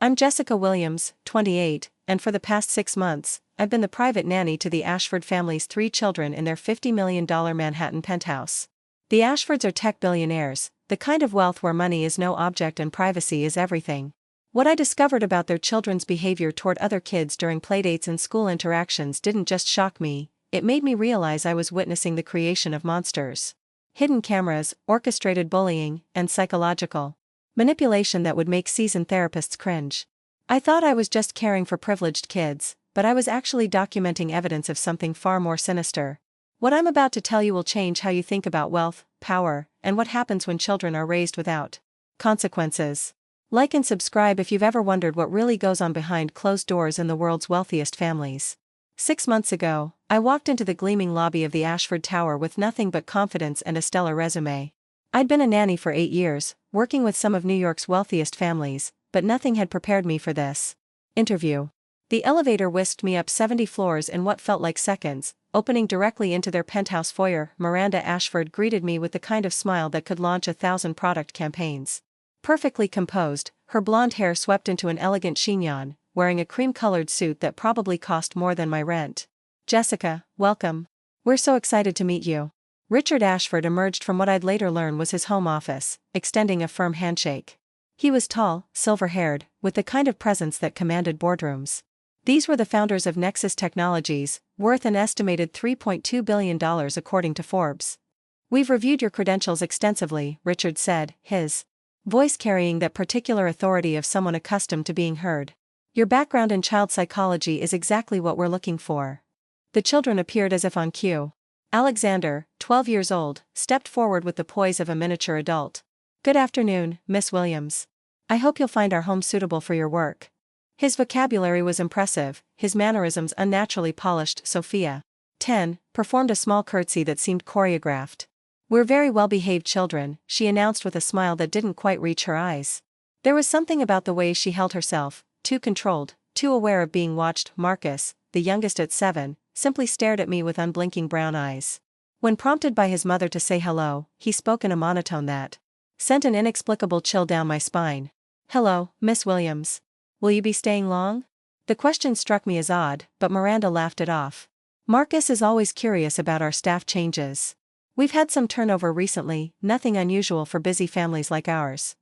I'm Jessica Williams, 28, and for the past 6 months, I've been the private nanny to the Ashford family's 3 children in their $50 million Manhattan penthouse. The Ashfords are tech billionaires, the kind of wealth where money is no object and privacy is everything. What I discovered about their children's behavior toward other kids during playdates and school interactions didn't just shock me, it made me realize I was witnessing the creation of monsters. Hidden cameras, orchestrated bullying, and psychological manipulation that would make seasoned therapists cringe. I thought I was just caring for privileged kids, but I was actually documenting evidence of something far more sinister. What I'm about to tell you will change how you think about wealth, power, and what happens when children are raised without consequences. Like and subscribe if you've ever wondered what really goes on behind closed doors in the world's wealthiest families. 6 months ago, I walked into the gleaming lobby of the Ashford Tower with nothing but confidence and a stellar resume. I'd been a nanny for 8 years, working with some of New York's wealthiest families, but nothing had prepared me for this interview. The elevator whisked me up 70 floors in what felt like seconds, opening directly into their penthouse foyer. Miranda Ashford greeted me with the kind of smile that could launch 1,000 product campaigns. Perfectly composed, her blonde hair swept into an elegant chignon, wearing a cream-colored suit that probably cost more than my rent. "Jessica, welcome. We're so excited to meet you." Richard Ashford emerged from what I'd later learn was his home office, extending a firm handshake. He was tall, silver-haired, with the kind of presence that commanded boardrooms. These were the founders of Nexus Technologies, worth an estimated $3.2 billion according to Forbes. "We've reviewed your credentials extensively," Richard said, his voice carrying that particular authority of someone accustomed to being heard. "Your background in child psychology is exactly what we're looking for." The children appeared as if on cue. Alexander, 12 years old, stepped forward with the poise of a miniature adult. "Good afternoon, Miss Williams. I hope you'll find our home suitable for your work." His vocabulary was impressive, his mannerisms unnaturally polished. Sophia, 10, performed a small curtsy that seemed choreographed. "We're very well-behaved children," she announced with a smile that didn't quite reach her eyes. There was something about the way she held herself, too controlled, too aware of being watched. Marcus, the youngest at 7, simply stared at me with unblinking brown eyes. When prompted by his mother to say hello, he spoke in a monotone that sent an inexplicable chill down my spine. "Hello, Miss Williams. Will you be staying long?" The question struck me as odd, but Miranda laughed it off. "Marcus is always curious about our staff changes. We've had some turnover recently, nothing unusual for busy families like ours."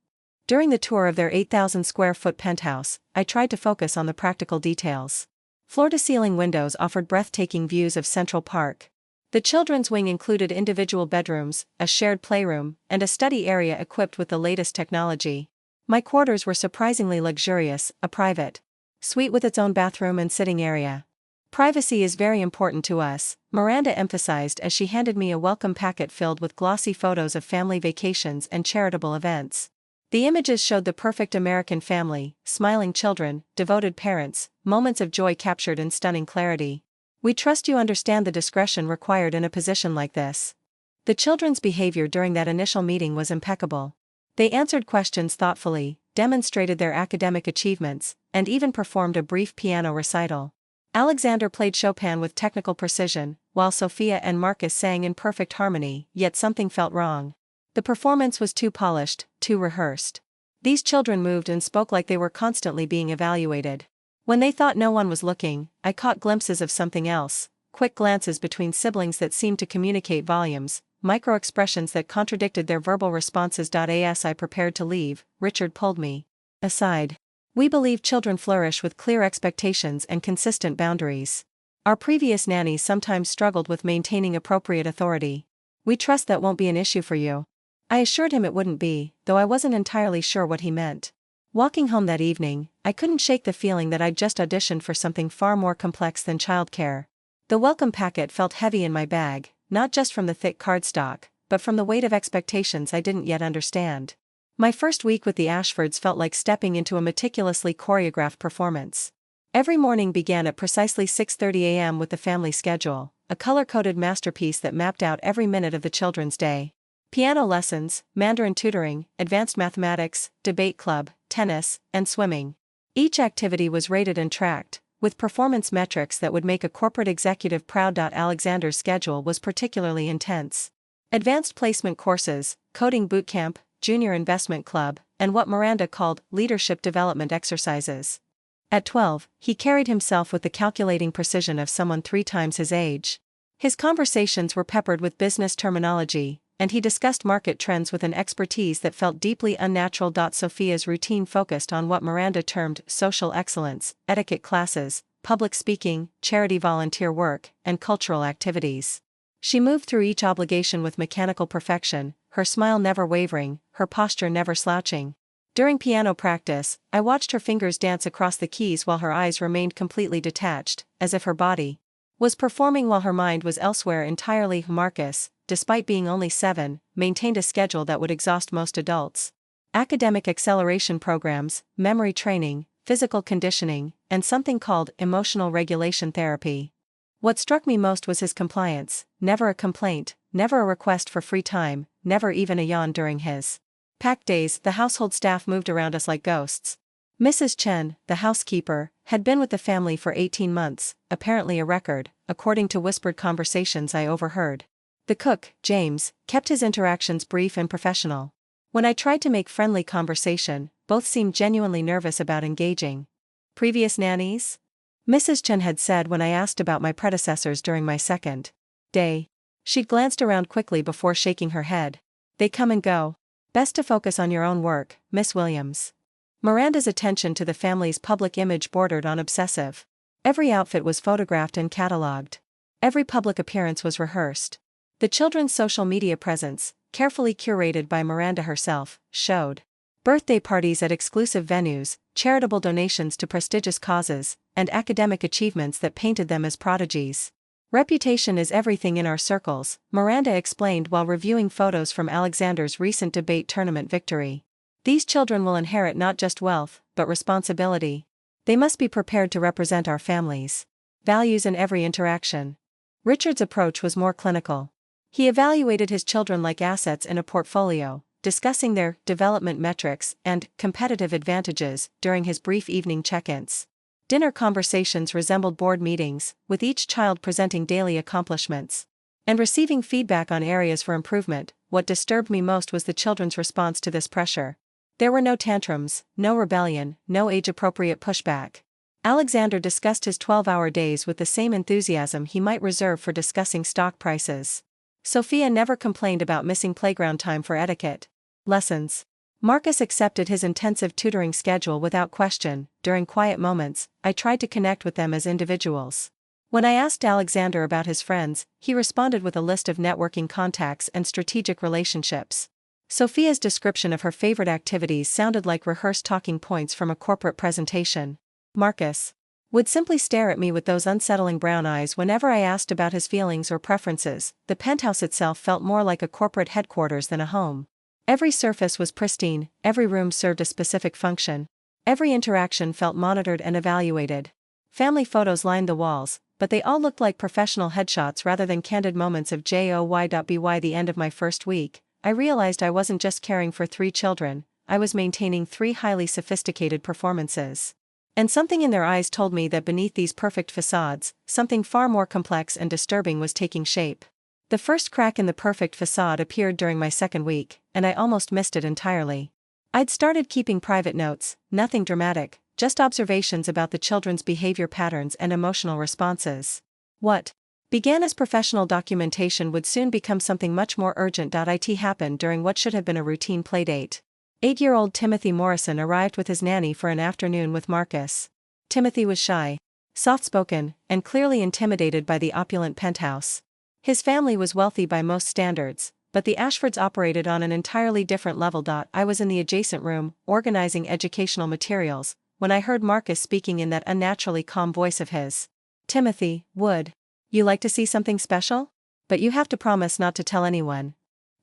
During the tour of their 8,000-square-foot penthouse, I tried to focus on the practical details. Floor-to-ceiling windows offered breathtaking views of Central Park. The children's wing included individual bedrooms, a shared playroom, and a study area equipped with the latest technology. My quarters were surprisingly luxurious, a private suite with its own bathroom and sitting area. "Privacy is very important to us," Miranda emphasized as she handed me a welcome packet filled with glossy photos of family vacations and charitable events. The images showed the perfect American family, smiling children, devoted parents, moments of joy captured in stunning clarity. "We trust you understand the discretion required in a position like this." The children's behavior during that initial meeting was impeccable. They answered questions thoughtfully, demonstrated their academic achievements, and even performed a brief piano recital. Alexander played Chopin with technical precision, while Sophia and Marcus sang in perfect harmony, yet something felt wrong. The performance was too polished, too rehearsed. These children moved and spoke like they were constantly being evaluated. When they thought no one was looking, I caught glimpses of something else, quick glances between siblings that seemed to communicate volumes, micro-expressions that contradicted their verbal responses. As I prepared to leave, Richard pulled me aside. "We believe children flourish with clear expectations and consistent boundaries. Our previous nannies sometimes struggled with maintaining appropriate authority. We trust that won't be an issue for you." I assured him it wouldn't be, though I wasn't entirely sure what he meant. Walking home that evening, I couldn't shake the feeling that I'd just auditioned for something far more complex than childcare. The welcome packet felt heavy in my bag, not just from the thick cardstock, but from the weight of expectations I didn't yet understand. My first week with the Ashfords felt like stepping into a meticulously choreographed performance. Every morning began at precisely 6:30 a.m. with the family schedule, a color-coded masterpiece that mapped out every minute of the children's day. Piano lessons, Mandarin tutoring, advanced mathematics, debate club, tennis, and swimming. Each activity was rated and tracked, with performance metrics that would make a corporate executive proud. Alexander's schedule was particularly intense. Advanced placement courses, coding bootcamp, junior investment club, and what Miranda called leadership development exercises. At 12, he carried himself with the calculating precision of someone 3 times his age. His conversations were peppered with business terminology, and he discussed market trends with an expertise that felt deeply unnatural. Sophia's routine focused on what Miranda termed social excellence, etiquette classes, public speaking, charity volunteer work, and cultural activities. She moved through each obligation with mechanical perfection, her smile never wavering, her posture never slouching. During piano practice, I watched her fingers dance across the keys while her eyes remained completely detached, as if her body was performing while her mind was elsewhere entirely. Marcus, despite being only 7, maintained a schedule that would exhaust most adults. Academic acceleration programs, memory training, physical conditioning, and something called emotional regulation therapy. What struck me most was his compliance, never a complaint, never a request for free time, never even a yawn during his packed days. The household staff moved around us like ghosts. Mrs. Chen, the housekeeper, had been with the family for 18 months, apparently a record, according to whispered conversations I overheard. The cook, James, kept his interactions brief and professional. When I tried to make friendly conversation, both seemed genuinely nervous about engaging. Previous nannies? Mrs. Chen had said when I asked about my predecessors during my second day. She'd glanced around quickly before shaking her head. They come and go. Best to focus on your own work, Miss Williams. Miranda's attention to the family's public image bordered on obsessive. Every outfit was photographed and catalogued. Every public appearance was rehearsed. The children's social media presence, carefully curated by Miranda herself, showed birthday parties at exclusive venues, charitable donations to prestigious causes, and academic achievements that painted them as prodigies. Reputation is everything in our circles, Miranda explained while reviewing photos from Alexander's recent debate tournament victory. These children will inherit not just wealth, but responsibility. They must be prepared to represent our families' values in every interaction. Richard's approach was more clinical. He evaluated his children like assets in a portfolio, discussing their development metrics and competitive advantages during his brief evening check-ins. Dinner conversations resembled board meetings, with each child presenting daily accomplishments and receiving feedback on areas for improvement. What disturbed me most was the children's response to this pressure. There were no tantrums, no rebellion, no age-appropriate pushback. Alexander discussed his 12-hour days with the same enthusiasm he might reserve for discussing stock prices. Sophia never complained about missing playground time for etiquette lessons. Marcus accepted his intensive tutoring schedule without question. During quiet moments, I tried to connect with them as individuals. When I asked Alexander about his friends, he responded with a list of networking contacts and strategic relationships. Sophia's description of her favorite activities sounded like rehearsed talking points from a corporate presentation. Marcus would simply stare at me with those unsettling brown eyes whenever I asked about his feelings or preferences. The penthouse itself felt more like a corporate headquarters than a home. Every surface was pristine, every room served a specific function. Every interaction felt monitored and evaluated. Family photos lined the walls, but they all looked like professional headshots rather than candid moments of joy. By the end of my first week, I realized I wasn't just caring for 3 children, I was maintaining 3 highly sophisticated performances. And something in their eyes told me that beneath these perfect facades, something far more complex and disturbing was taking shape. The first crack in the perfect facade appeared during my second week, and I almost missed it entirely. I'd started keeping private notes, nothing dramatic, just observations about the children's behavior patterns and emotional responses. What began as professional documentation would soon become something much more urgent. It happened during what should have been a routine playdate. 8-year-old Timothy Morrison arrived with his nanny for an afternoon with Marcus. Timothy was shy, soft-spoken, and clearly intimidated by the opulent penthouse. His family was wealthy by most standards, but the Ashfords operated on an entirely different level. I was in the adjacent room, organizing educational materials, when I heard Marcus speaking in that unnaturally calm voice of his. Timothy, would you like to see something special? But you have to promise not to tell anyone.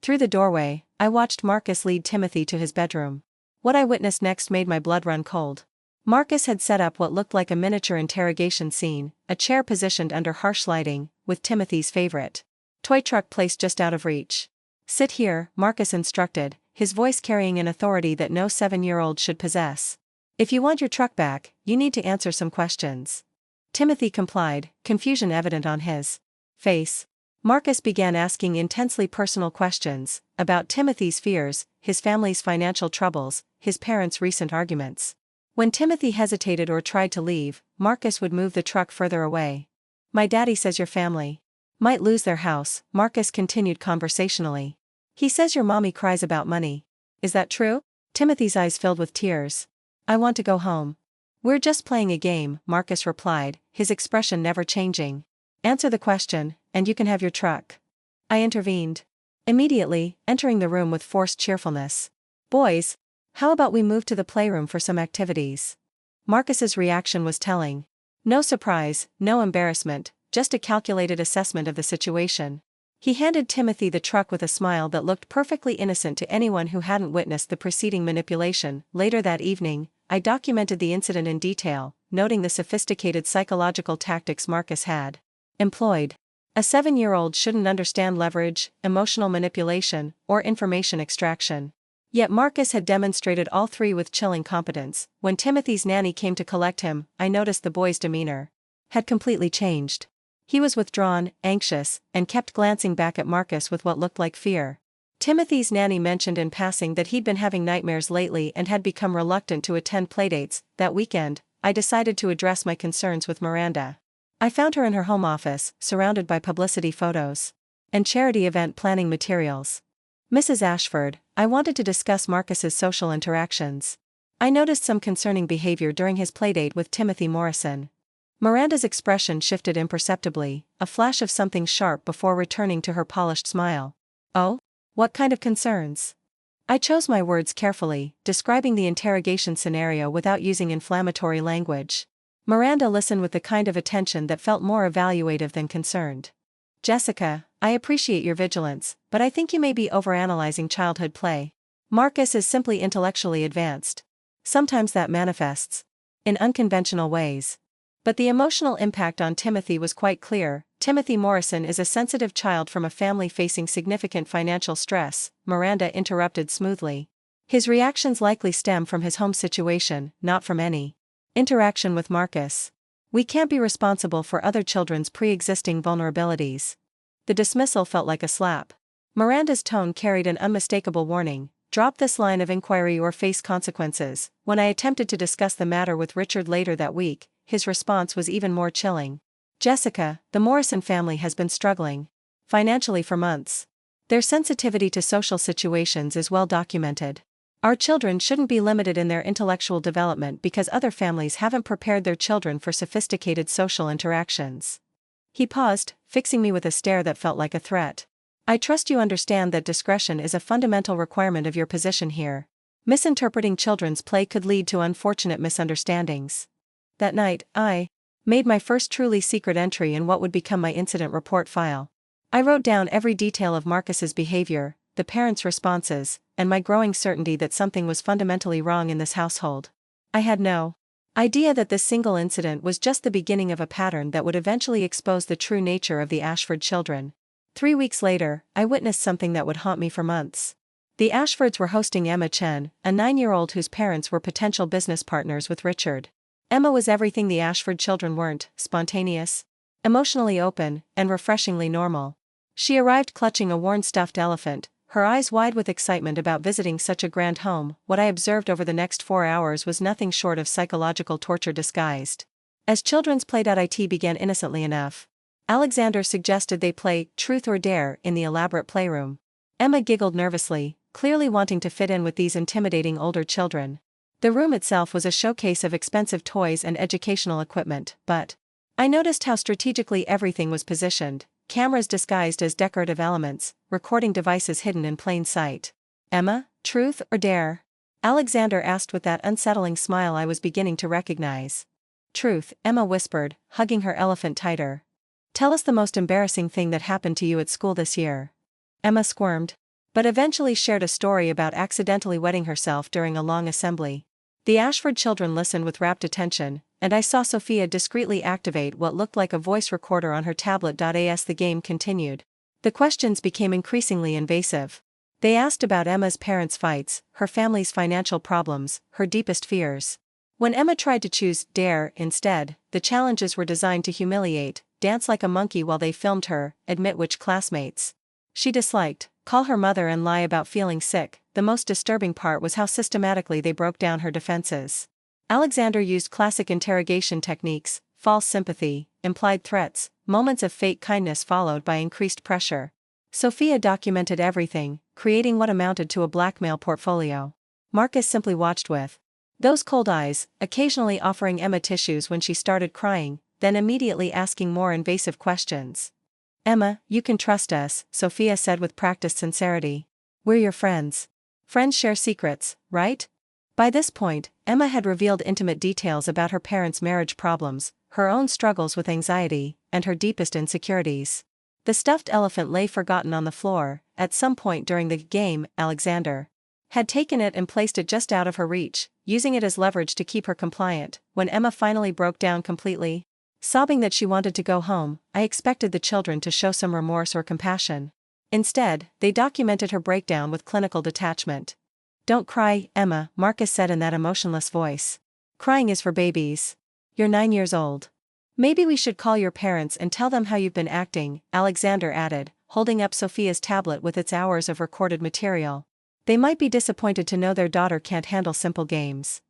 Through the doorway, I watched Marcus lead Timothy to his bedroom. What I witnessed next made my blood run cold. Marcus had set up what looked like a miniature interrogation scene, a chair positioned under harsh lighting, with Timothy's favorite toy truck placed just out of reach. Sit here, Marcus instructed, his voice carrying an authority that no 7-year-old should possess. If you want your truck back, you need to answer some questions. Timothy complied, confusion evident on his face. Marcus began asking intensely personal questions, about Timothy's fears, his family's financial troubles, his parents' recent arguments. When Timothy hesitated or tried to leave, Marcus would move the truck further away. "My daddy says your family might lose their house," Marcus continued conversationally. "He says your mommy cries about money. Is that true?" Timothy's eyes filled with tears. "I want to go home." "We're just playing a game," Marcus replied, his expression never changing. "Answer the question, and you can have your truck." I intervened immediately, entering the room with forced cheerfulness. "Boys, how about we move to the playroom for some activities?" Marcus's reaction was telling. No surprise, no embarrassment, just a calculated assessment of the situation. He handed Timothy the truck with a smile that looked perfectly innocent to anyone who hadn't witnessed the preceding manipulation. Later that evening, I documented the incident in detail, noting the sophisticated psychological tactics Marcus had employed. A 7-year-old shouldn't understand leverage, emotional manipulation, or information extraction. Yet Marcus had demonstrated all three with chilling competence. When Timothy's nanny came to collect him, I noticed the boy's demeanor had completely changed. He was withdrawn, anxious, and kept glancing back at Marcus with what looked like fear. Timothy's nanny mentioned in passing that he'd been having nightmares lately and had become reluctant to attend playdates. That weekend, I decided to address my concerns with Miranda. I found her in her home office, surrounded by publicity photos and charity event planning materials. "Mrs. Ashford, I wanted to discuss Marcus's social interactions. I noticed some concerning behavior during his playdate with Timothy Morrison." Miranda's expression shifted imperceptibly, a flash of something sharp before returning to her polished smile. "Oh? What kind of concerns?" I chose my words carefully, describing the interrogation scenario without using inflammatory language. Miranda listened with the kind of attention that felt more evaluative than concerned. "Jessica, I appreciate your vigilance, but I think you may be overanalyzing childhood play. Marcus is simply intellectually advanced. Sometimes that manifests in unconventional ways. But the emotional impact on Timothy was quite clear. Timothy Morrison is a sensitive child from a family facing significant financial stress," Miranda interrupted smoothly. "His reactions likely stem from his home situation, not from any interaction with Marcus. We can't be responsible for other children's pre-existing vulnerabilities." The dismissal felt like a slap. Miranda's tone carried an unmistakable warning. "Drop this line of inquiry or face consequences." When I attempted to discuss the matter with Richard later that week, his response was even more chilling. "Jessica, the Morrison family has been struggling financially for months. Their sensitivity to social situations is well documented. Our children shouldn't be limited in their intellectual development because other families haven't prepared their children for sophisticated social interactions." He paused, fixing me with a stare that felt like a threat. "I trust you understand that discretion is a fundamental requirement of your position here. Misinterpreting children's play could lead to unfortunate misunderstandings." That night, I made my first truly secret entry in what would become my incident report file. I wrote down every detail of Marcus's behavior, the parents' responses, and my growing certainty that something was fundamentally wrong in this household. I had no idea that this single incident was just the beginning of a pattern that would eventually expose the true nature of the Ashford children. 3 weeks later, I witnessed something that would haunt me for months. The Ashfords were hosting Emma Chen, a 9-year-old whose parents were potential business partners with Richard. Emma was everything the Ashford children weren't: spontaneous, emotionally open, and refreshingly normal. She arrived clutching a worn stuffed elephant, her eyes wide with excitement about visiting such a grand home. What I observed over the next 4 hours was nothing short of psychological torture disguised. As children's play.it began innocently enough, Alexander suggested they play Truth or Dare in the elaborate playroom. Emma giggled nervously, clearly wanting to fit in with these intimidating older children. The room itself was a showcase of expensive toys and educational equipment, but I noticed how strategically everything was positioned: cameras disguised as decorative elements, recording devices hidden in plain sight. "Emma, truth or dare?" Alexander asked with that unsettling smile I was beginning to recognize. "Truth," Emma whispered, hugging her elephant tighter. "Tell us the most embarrassing thing that happened to you at school this year." Emma squirmed, but eventually shared a story about accidentally wetting herself during a long assembly. The Ashford children listened with rapt attention, and I saw Sophia discreetly activate what looked like a voice recorder on her tablet. As the game continued, the questions became increasingly invasive. They asked about Emma's parents' fights, her family's financial problems, her deepest fears. When Emma tried to choose Dare instead, the challenges were designed to humiliate: dance like a monkey while they filmed her, admit which classmates she disliked, call her mother and lie about feeling sick. The most disturbing part was how systematically they broke down her defenses. Alexander used classic interrogation techniques: false sympathy, implied threats, moments of fake kindness followed by increased pressure. Sophia documented everything, creating what amounted to a blackmail portfolio. Marcus simply watched with those cold eyes, occasionally offering Emma tissues when she started crying, then immediately asking more invasive questions. "Emma, you can trust us," Sophia said with practiced sincerity. "We're your friends. Friends share secrets, right?" By this point, Emma had revealed intimate details about her parents' marriage problems, her own struggles with anxiety, and her deepest insecurities. The stuffed elephant lay forgotten on the floor. At some point during the game, Alexander had taken it and placed it just out of her reach, using it as leverage to keep her compliant. When Emma finally broke down completely, sobbing that she wanted to go home, I expected the children to show some remorse or compassion. Instead, they documented her breakdown with clinical detachment. "Don't cry, Emma," Marcus said in that emotionless voice. "Crying is for babies. You're 9 years old. Maybe we should call your parents and tell them how you've been acting," Alexander added, holding up Sophia's tablet with its hours of recorded material. "They might be disappointed to know their daughter can't handle simple games."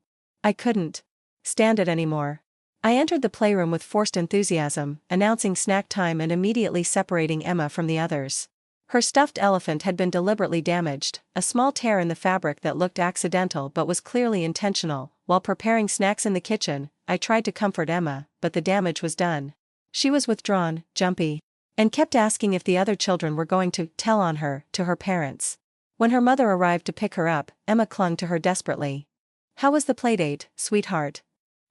I couldn't stand it anymore. I entered the playroom with forced enthusiasm, announcing snack time and immediately separating Emma from the others. Her stuffed elephant had been deliberately damaged, a small tear in the fabric that looked accidental but was clearly intentional. While preparing snacks in the kitchen, I tried to comfort Emma, but the damage was done. She was withdrawn, jumpy, and kept asking if the other children were going to tell on her to her parents. When her mother arrived to pick her up, Emma clung to her desperately. "How was the playdate, sweetheart?"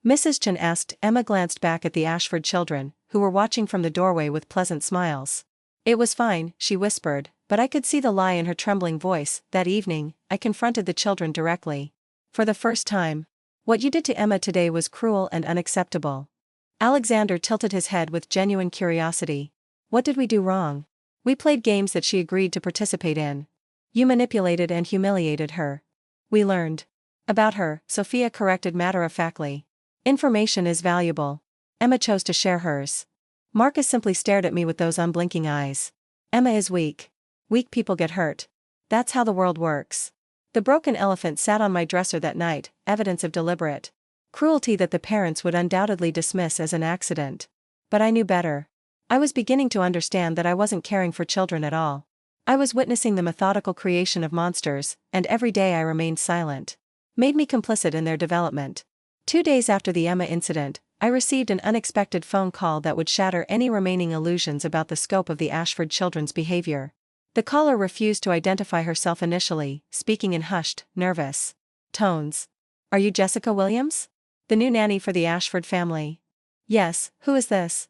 Mrs. Chen asked. Emma glanced back at the Ashford children, who were watching from the doorway with pleasant smiles. "It was fine," she whispered, but I could see the lie in her trembling voice. That evening, I confronted the children directly. For the first time, "What you did to Emma today was cruel and unacceptable." Alexander tilted his head with genuine curiosity. "What did we do wrong?" "We played games that she agreed to participate in. You manipulated and humiliated her." "We learned about her," Sophia corrected matter-of-factly. "Information is valuable." Emma chose to share hers. Marcus simply stared at me with those unblinking eyes. "Emma is weak. Weak people get hurt. That's how the world works." The broken elephant sat on my dresser that night, evidence of deliberate cruelty that the parents would undoubtedly dismiss as an accident. But I knew better. I was beginning to understand that I wasn't caring for children at all. I was witnessing the methodical creation of monsters, and every day I remained silent made me complicit in their development. 2 days after the Emma incident, I received an unexpected phone call that would shatter any remaining illusions about the scope of the Ashford children's behavior. The caller refused to identify herself initially, speaking in hushed, nervous tones. "Are you Jessica Williams? The new nanny for the Ashford family?" "Yes, who is this?"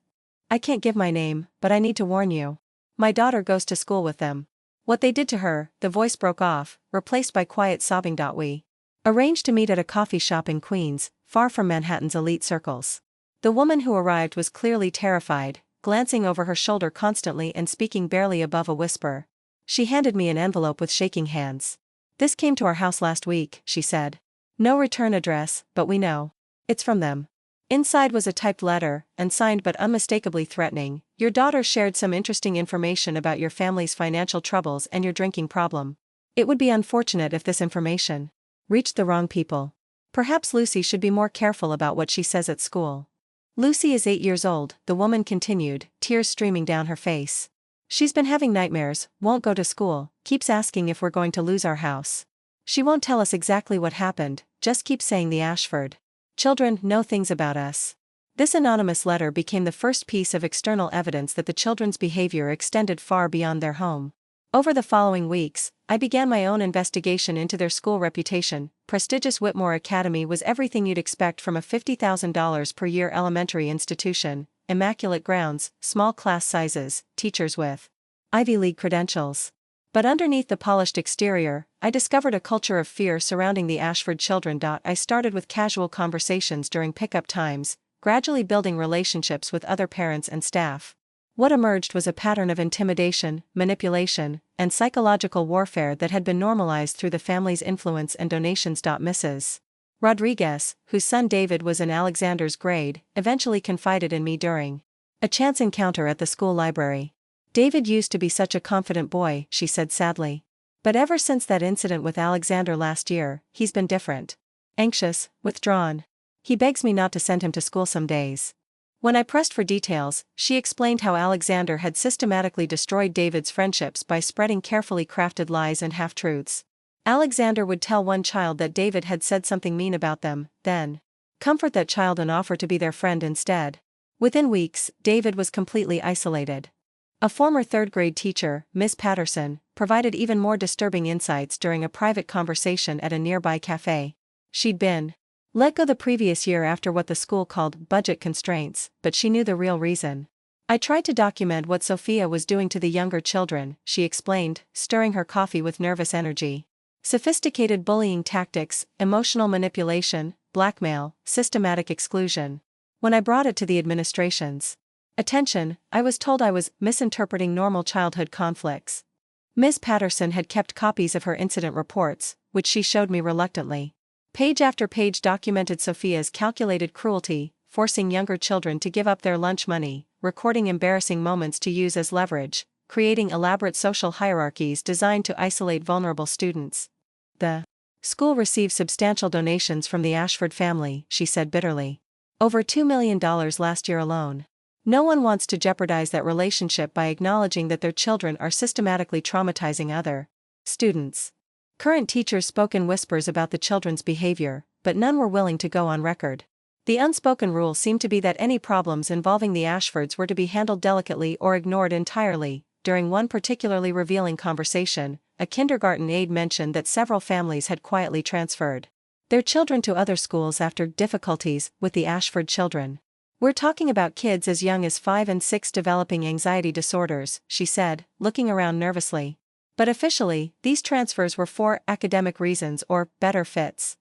"I can't give my name, but I need to warn you. My daughter goes to school with them. What they did to her," the voice broke off, replaced by quiet sobbing. "We arranged to meet at a coffee shop in Queens, far from Manhattan's elite circles." The woman who arrived was clearly terrified, glancing over her shoulder constantly and speaking barely above a whisper. She handed me an envelope with shaking hands. "This came to our house last week," she said. "No return address, but we know it's from them." Inside was a typed letter, unsigned but unmistakably threatening. "Your daughter shared some interesting information about your family's financial troubles and your drinking problem. It would be unfortunate if this information reached the wrong people. Perhaps Lucy should be more careful about what she says at school." "Lucy is 8 years old," the woman continued, tears streaming down her face. "She's been having nightmares, won't go to school, keeps asking if we're going to lose our house. She won't tell us exactly what happened, just keeps saying the Ashford children know things about us." This anonymous letter became the first piece of external evidence that the children's behavior extended far beyond their home. Over the following weeks, I began my own investigation into their school reputation. Prestigious Whitmore Academy was everything you'd expect from a $50,000 per year elementary institution: immaculate grounds, small class sizes, teachers with Ivy League credentials. But underneath the polished exterior, I discovered a culture of fear surrounding the Ashford children. I started with casual conversations during pickup times, gradually building relationships with other parents and staff. What emerged was a pattern of intimidation, manipulation, and psychological warfare that had been normalized through the family's influence and donations. Mrs. Rodriguez, whose son David was in Alexander's grade, eventually confided in me during a chance encounter at the school library. David used to be such a confident boy, she said sadly. But ever since that incident with Alexander last year, he's been different. Anxious, withdrawn. He begs me not to send him to school some days. When I pressed for details, she explained how Alexander had systematically destroyed David's friendships by spreading carefully crafted lies and half-truths. Alexander would tell one child that David had said something mean about them, then comfort that child and offer to be their friend instead. Within weeks, David was completely isolated. A former third-grade teacher, Miss Patterson, provided even more disturbing insights during a private conversation at a nearby cafe. She'd been let go the previous year after what the school called budget constraints, but she knew the real reason. I tried to document what Sophia was doing to the younger children, she explained, stirring her coffee with nervous energy. Sophisticated bullying tactics, emotional manipulation, blackmail, systematic exclusion. When I brought it to the administration's attention, I was told I was misinterpreting normal childhood conflicts. Ms. Patterson had kept copies of her incident reports, which she showed me reluctantly. Page after page documented Sophia's calculated cruelty, forcing younger children to give up their lunch money, recording embarrassing moments to use as leverage, creating elaborate social hierarchies designed to isolate vulnerable students. The school received substantial donations from the Ashford family, she said bitterly. Over $2 million last year alone. No one wants to jeopardize that relationship by acknowledging that their children are systematically traumatizing other students. Current teachers spoke in whispers about the children's behavior, but none were willing to go on record. The unspoken rule seemed to be that any problems involving the Ashfords were to be handled delicately or ignored entirely. During one particularly revealing conversation, a kindergarten aide mentioned that several families had quietly transferred their children to other schools after difficulties with the Ashford children. We're talking about kids as young as 5 and 6 developing anxiety disorders, she said, looking around nervously. But officially, these transfers were for academic reasons or better fits.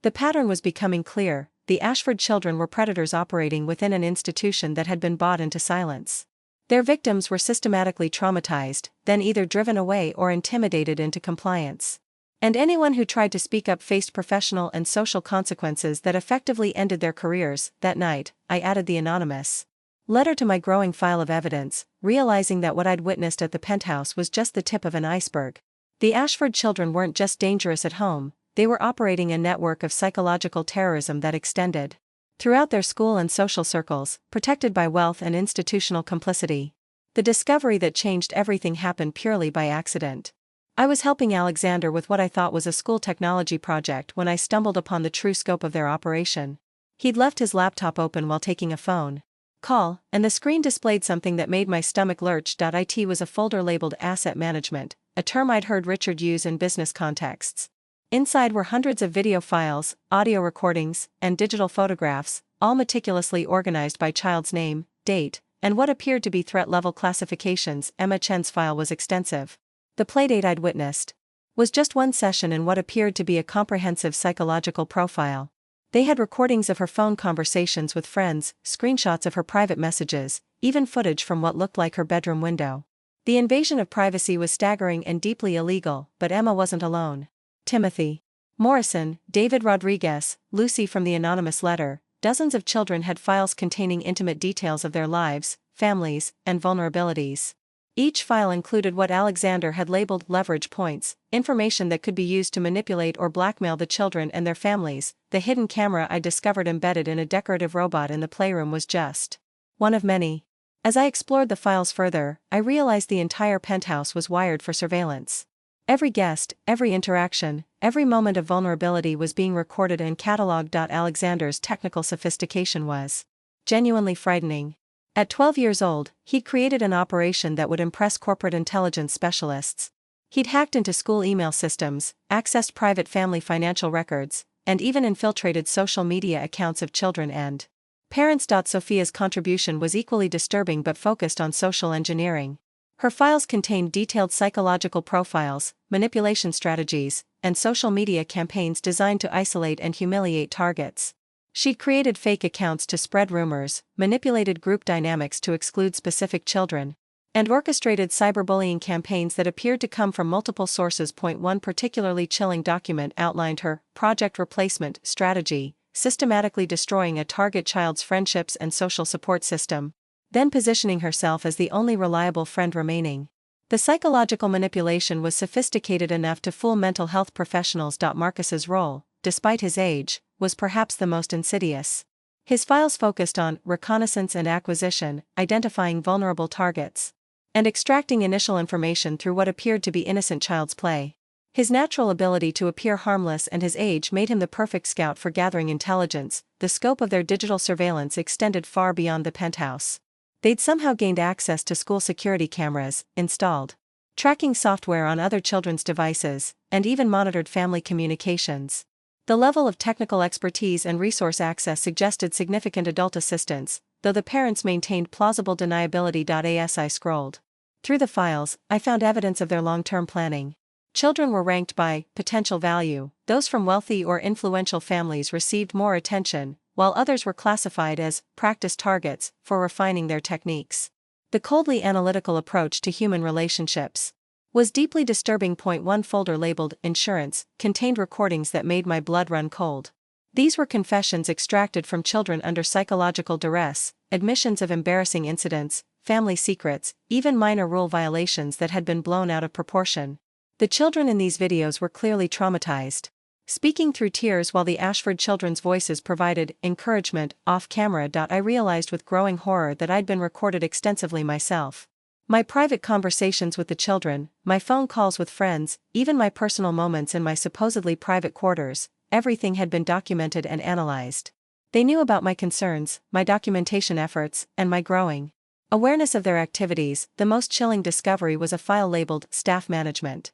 The pattern was becoming clear. The Ashford children were predators operating within an institution that had been bought into silence. Their victims were systematically traumatized, then either driven away or intimidated into compliance. And anyone who tried to speak up faced professional and social consequences that effectively ended their careers. That night, I added the anonymous letter to my growing file of evidence, realizing that what I'd witnessed at the penthouse was just the tip of an iceberg. The Ashford children weren't just dangerous at home, they were operating a network of psychological terrorism that extended throughout their school and social circles, protected by wealth and institutional complicity. The discovery that changed everything happened purely by accident. I was helping Alexander with what I thought was a school technology project when I stumbled upon the true scope of their operation. He'd left his laptop open while taking a phone call, and the screen displayed something that made my stomach lurch. It was a folder labeled asset management, a term I'd heard Richard use in business contexts. Inside were hundreds of video files, audio recordings, and digital photographs, all meticulously organized by child's name, date, and what appeared to be threat-level classifications. Emma Chen's file was extensive. The playdate I'd witnessed was just one session in what appeared to be a comprehensive psychological profile. They had recordings of her phone conversations with friends, screenshots of her private messages, even footage from what looked like her bedroom window. The invasion of privacy was staggering and deeply illegal, but Emma wasn't alone. Timothy Morrison, David Rodriguez, Lucy from the anonymous letter, dozens of children had files containing intimate details of their lives, families, and vulnerabilities. Each file included what Alexander had labeled leverage points, information that could be used to manipulate or blackmail the children and their families. The hidden camera I discovered embedded in a decorative robot in the playroom was just one of many. As I explored the files further, I realized the entire penthouse was wired for surveillance. Every guest, every interaction, every moment of vulnerability was being recorded and cataloged. Alexander's technical sophistication was genuinely frightening. At 12 years old, he'd created an operation that would impress corporate intelligence specialists. He'd hacked into school email systems, accessed private family financial records, and even infiltrated social media accounts of children and parents. Sophia's contribution was equally disturbing but focused on social engineering. Her files contained detailed psychological profiles, manipulation strategies, and social media campaigns designed to isolate and humiliate targets. She'd created fake accounts to spread rumors, manipulated group dynamics to exclude specific children, and orchestrated cyberbullying campaigns that appeared to come from multiple sources. One particularly chilling document outlined her project replacement strategy, systematically destroying a target child's friendships and social support system. then positioning herself as the only reliable friend remaining. The psychological manipulation was sophisticated enough to fool mental health professionals. Marcus's role, despite his age, was perhaps the most insidious. His files focused on reconnaissance and acquisition, identifying vulnerable targets, and extracting initial information through what appeared to be innocent child's play. His natural ability to appear harmless and his age made him the perfect scout for gathering intelligence. The scope of their digital surveillance extended far beyond the penthouse. They'd somehow gained access to school security cameras, installed tracking software on other children's devices, and even monitored family communications. The level of technical expertise and resource access suggested significant adult assistance, though the parents maintained plausible deniability. As I scrolled through the files, I found evidence of their long-term planning. Children were ranked by potential value. Those from wealthy or influential families received more attention, while others were classified as practice targets for refining their techniques. The coldly analytical approach to human relationships was deeply disturbing. One folder labeled insurance contained recordings that made my blood run cold. These were confessions extracted from children under psychological duress, admissions of embarrassing incidents, family secrets, even minor rule violations that had been blown out of proportion. The children in these videos were clearly traumatized, speaking through tears while the Ashford children's voices provided encouragement off-camera. I realized with growing horror that I'd been recorded extensively myself. My private conversations with the children, my phone calls with friends, even my personal moments in my supposedly private quarters, everything had been documented and analyzed. They knew about my concerns, my documentation efforts, and my growing awareness of their activities. The most chilling discovery was a file labeled staff management.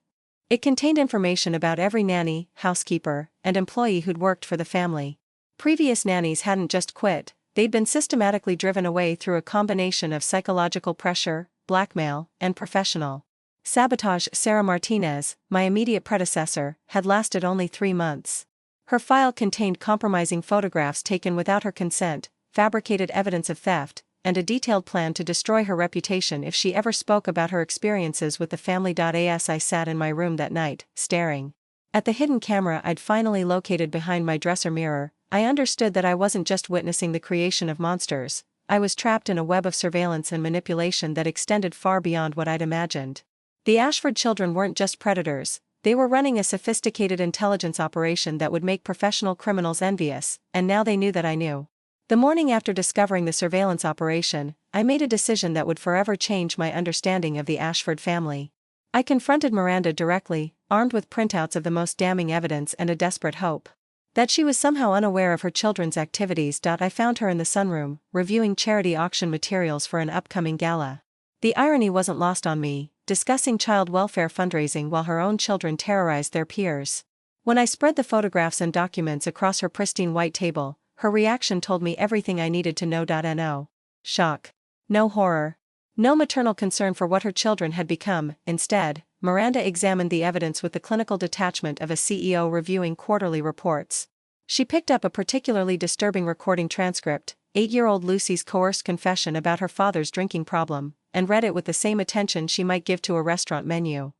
It contained information about every nanny, housekeeper, and employee who'd worked for the family. Previous nannies hadn't just quit, they'd been systematically driven away through a combination of psychological pressure, blackmail, and professional sabotage. Sarah Martinez, my immediate predecessor, had lasted only 3 months. Her file contained compromising photographs taken without her consent, fabricated evidence of theft, and a detailed plan to destroy her reputation if she ever spoke about her experiences with the family. As I sat in my room that night, staring at the hidden camera I'd finally located behind my dresser mirror, I understood that I wasn't just witnessing the creation of monsters, I was trapped in a web of surveillance and manipulation that extended far beyond what I'd imagined. The Ashford children weren't just predators, they were running a sophisticated intelligence operation that would make professional criminals envious, and now they knew that I knew. The morning after discovering the surveillance operation, I made a decision that would forever change my understanding of the Ashford family. I confronted Miranda directly, armed with printouts of the most damning evidence and a desperate hope that she was somehow unaware of her children's activities. I found her in the sunroom, reviewing charity auction materials for an upcoming gala. The irony wasn't lost on me, discussing child welfare fundraising while her own children terrorized their peers. When I spread the photographs and documents across her pristine white table, her reaction told me everything I needed to know. No shock, no horror, no maternal concern for what her children had become. Instead, Miranda examined the evidence with the clinical detachment of a CEO reviewing quarterly reports. She picked up a particularly disturbing recording transcript, 8-year-old Lucy's coerced confession about her father's drinking problem, and read it with the same attention she might give to a restaurant menu.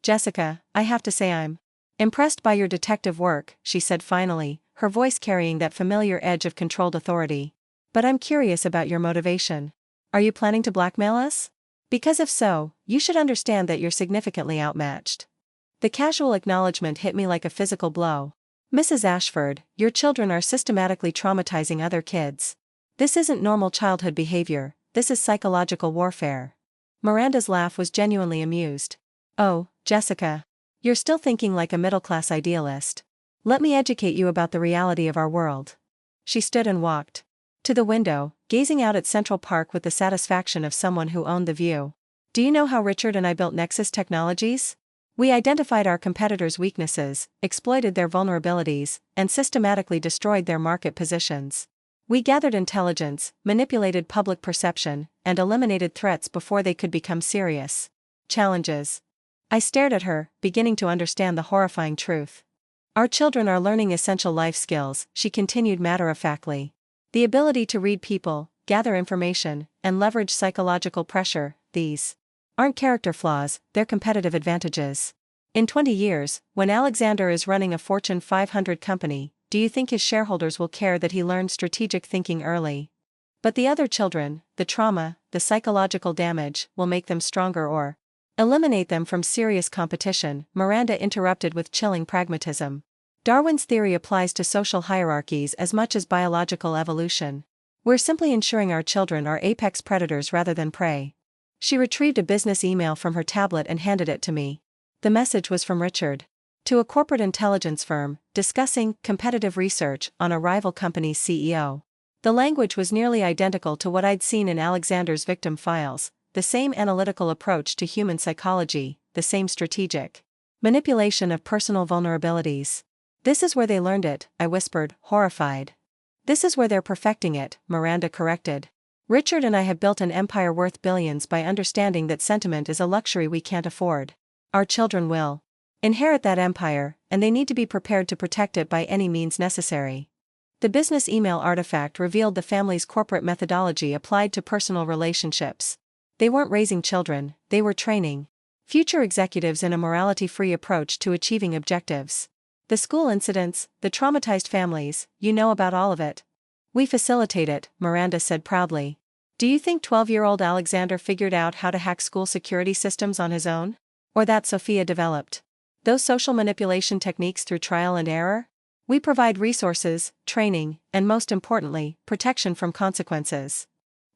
"Jessica, I have to say I'm impressed by your detective work," she said finally, her voice carrying that familiar edge of controlled authority. "But I'm curious about your motivation. Are you planning to blackmail us? Because if so, you should understand that you're significantly outmatched." The casual acknowledgement hit me like a physical blow. "Mrs. Ashford, your children are systematically traumatizing other kids. This isn't normal childhood behavior, this is psychological warfare." Miranda's laugh was genuinely amused. "Oh, Jessica. You're still thinking like a middle-class idealist. Let me educate you about the reality of our world." She stood and walked to the window, gazing out at Central Park with the satisfaction of someone who owned the view. "Do you know how Richard and I built Nexus Technologies? We identified our competitors' weaknesses, exploited their vulnerabilities, and systematically destroyed their market positions. We gathered intelligence, manipulated public perception, and eliminated threats before they could become serious challenges." I stared at her, beginning to understand the horrifying truth. "Our children are learning essential life skills," she continued matter-of-factly. "The ability to read people, gather information, and leverage psychological pressure. These aren't character flaws, they're competitive advantages. In 20 years, when Alexander is running a Fortune 500 company, do you think his shareholders will care that he learned strategic thinking early?" But the other children, the trauma, the psychological damage, will make them stronger or eliminate them from serious competition, Miranda interrupted with chilling pragmatism. Darwin's theory applies to social hierarchies as much as biological evolution. We're simply ensuring our children are apex predators rather than prey. She retrieved a business email from her tablet and handed it to me. The message was from Richard. To a corporate intelligence firm, discussing competitive research on a rival company's CEO. The language was nearly identical to what I'd seen in Alexander's victim files, the same analytical approach to human psychology, the same strategic manipulation of personal vulnerabilities. This is where they learned it, I whispered, horrified. This is where they're perfecting it, Miranda corrected. Richard and I have built an empire worth billions by understanding that sentiment is a luxury we can't afford. Our children will inherit that empire, and they need to be prepared to protect it by any means necessary. The business email artifact revealed the family's corporate methodology applied to personal relationships. They weren't raising children, they were training future executives in a morality-free approach to achieving objectives. The school incidents, the traumatized families, you know about all of it. We facilitate it, Miranda said proudly. Do you think 12-year-old Alexander figured out how to hack school security systems on his own? Or that Sophia developed those social manipulation techniques through trial and error? We provide resources, training, and most importantly, protection from consequences.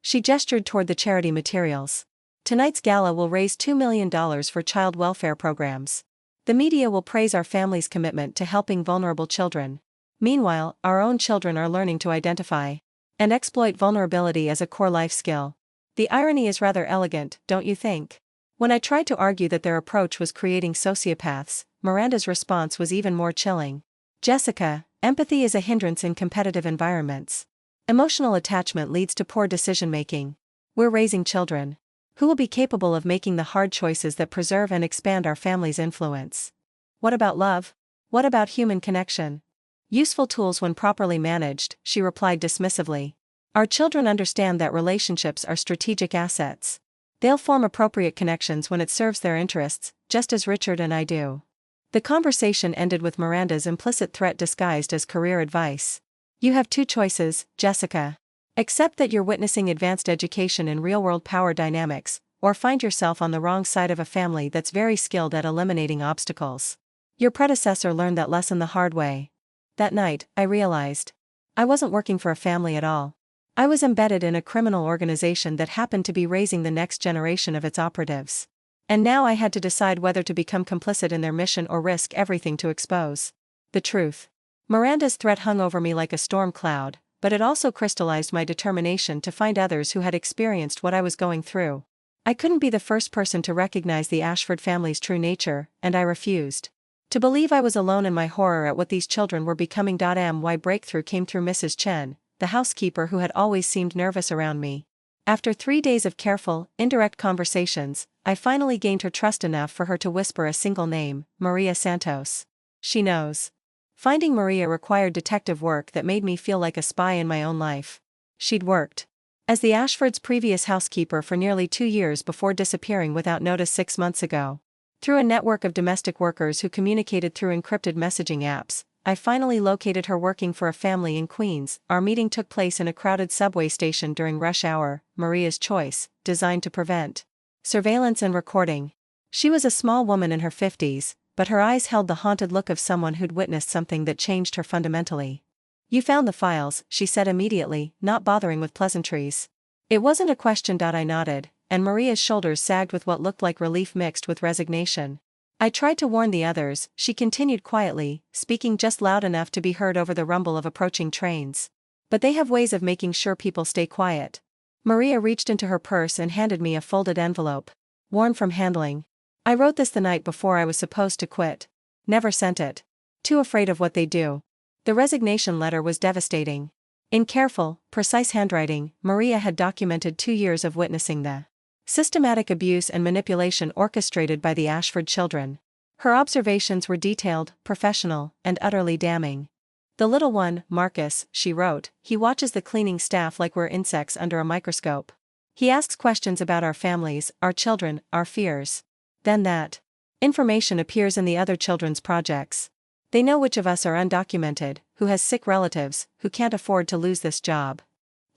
She gestured toward the charity materials. Tonight's gala will raise $2 million for child welfare programs. The media will praise our family's commitment to helping vulnerable children. Meanwhile, our own children are learning to identify and exploit vulnerability as a core life skill. The irony is rather elegant, don't you think? When I tried to argue that their approach was creating sociopaths, Miranda's response was even more chilling. Jessica, empathy is a hindrance in competitive environments. Emotional attachment leads to poor decision-making. We're raising children who will be capable of making the hard choices that preserve and expand our family's influence. What about love? What about human connection? Useful tools when properly managed, she replied dismissively. Our children understand that relationships are strategic assets. They'll form appropriate connections when it serves their interests, just as Richard and I do. The conversation ended with Miranda's implicit threat disguised as career advice. You have two choices, Jessica. Accept that you're witnessing advanced education in real-world power dynamics, or find yourself on the wrong side of a family that's very skilled at eliminating obstacles. Your predecessor learned that lesson the hard way. That night, I realized I wasn't working for a family at all. I was embedded in a criminal organization that happened to be raising the next generation of its operatives. And now I had to decide whether to become complicit in their mission or risk everything to expose the truth. Miranda's threat hung over me like a storm cloud, but it also crystallized my determination to find others who had experienced what I was going through. I couldn't be the first person to recognize the Ashford family's true nature, and I refused to believe I was alone in my horror at what these children were becoming. My breakthrough came through Mrs. Chen, the housekeeper who had always seemed nervous around me. After 3 days of careful, indirect conversations, I finally gained her trust enough for her to whisper a single name, Maria Santos. She knows. Finding Maria required detective work that made me feel like a spy in my own life. She'd worked as the Ashfords' previous housekeeper for nearly 2 years before disappearing without notice 6 months ago. Through a network of domestic workers who communicated through encrypted messaging apps, I finally located her working for a family in Queens. Our meeting took place in a crowded subway station during rush hour, Maria's choice, designed to prevent surveillance and recording. She was a small woman in her 50s, but her eyes held the haunted look of someone who'd witnessed something that changed her fundamentally. You found the files, she said immediately, not bothering with pleasantries. It wasn't a question. I nodded, and Maria's shoulders sagged with what looked like relief mixed with resignation. I tried to warn the others, she continued quietly, speaking just loud enough to be heard over the rumble of approaching trains. But they have ways of making sure people stay quiet. Maria reached into her purse and handed me a folded envelope. Worn from handling. I wrote this the night before I was supposed to quit. Never sent it. Too afraid of what they do. The resignation letter was devastating. In careful, precise handwriting, Maria had documented 2 years of witnessing the systematic abuse and manipulation orchestrated by the Ashford children. Her observations were detailed, professional, and utterly damning. The little one, Marcus, she wrote, he watches the cleaning staff like we're insects under a microscope. He asks questions about our families, our children, our fears. Then that information appears in the other children's projects. They know which of us are undocumented, who has sick relatives, who can't afford to lose this job.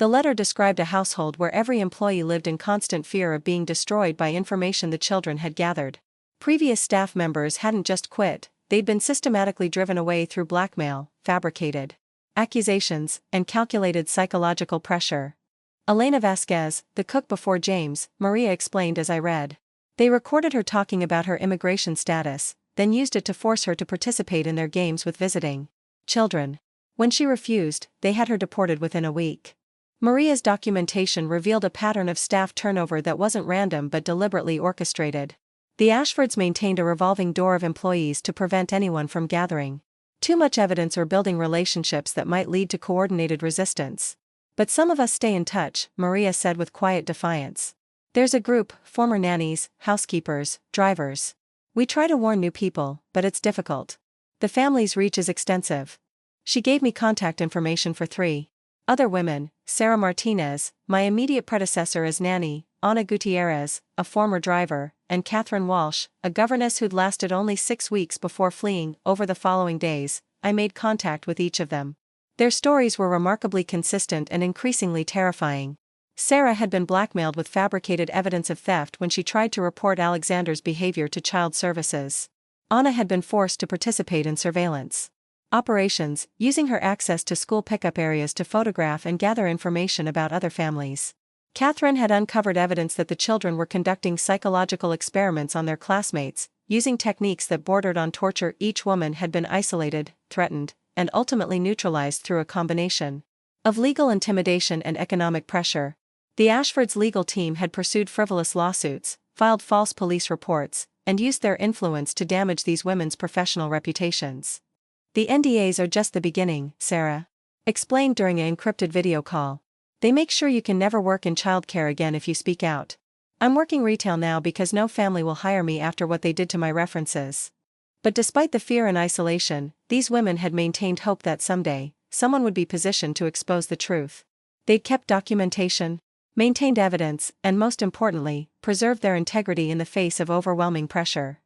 The letter described a household where every employee lived in constant fear of being destroyed by information the children had gathered. Previous staff members hadn't just quit, they'd been systematically driven away through blackmail, fabricated accusations, and calculated psychological pressure. Elena Vasquez, the cook before James, Maria explained as I read. They recorded her talking about her immigration status, then used it to force her to participate in their games with visiting children. When she refused, they had her deported within a week. Maria's documentation revealed a pattern of staff turnover that wasn't random but deliberately orchestrated. The Ashfords maintained a revolving door of employees to prevent anyone from gathering too much evidence or building relationships that might lead to coordinated resistance. But some of us stay in touch, Maria said with quiet defiance. There's a group, former nannies, housekeepers, drivers. We try to warn new people, but it's difficult. The family's reach is extensive. She gave me contact information for 3 other women: Sarah Martinez, my immediate predecessor as nanny, Ana Gutierrez, a former driver, and Catherine Walsh, a governess who'd lasted only 6 weeks before fleeing. Over the following days, I made contact with each of them. Their stories were remarkably consistent and increasingly terrifying. Sarah had been blackmailed with fabricated evidence of theft when she tried to report Alexander's behavior to child services. Ana had been forced to participate in surveillance operations, using her access to school pickup areas to photograph and gather information about other families. Catherine had uncovered evidence that the children were conducting psychological experiments on their classmates, using techniques that bordered on torture. Each woman had been isolated, threatened, and ultimately neutralized through a combination of legal intimidation and economic pressure. The Ashfords legal team had pursued frivolous lawsuits, filed false police reports, and used their influence to damage these women's professional reputations. The NDAs are just the beginning, Sarah explained during an encrypted video call. They make sure you can never work in childcare again if you speak out. I'm working retail now because no family will hire me after what they did to my references. But despite the fear and isolation, these women had maintained hope that someday, someone would be positioned to expose the truth. They'd kept documentation, maintained evidence, and most importantly, preserved their integrity in the face of overwhelming pressure.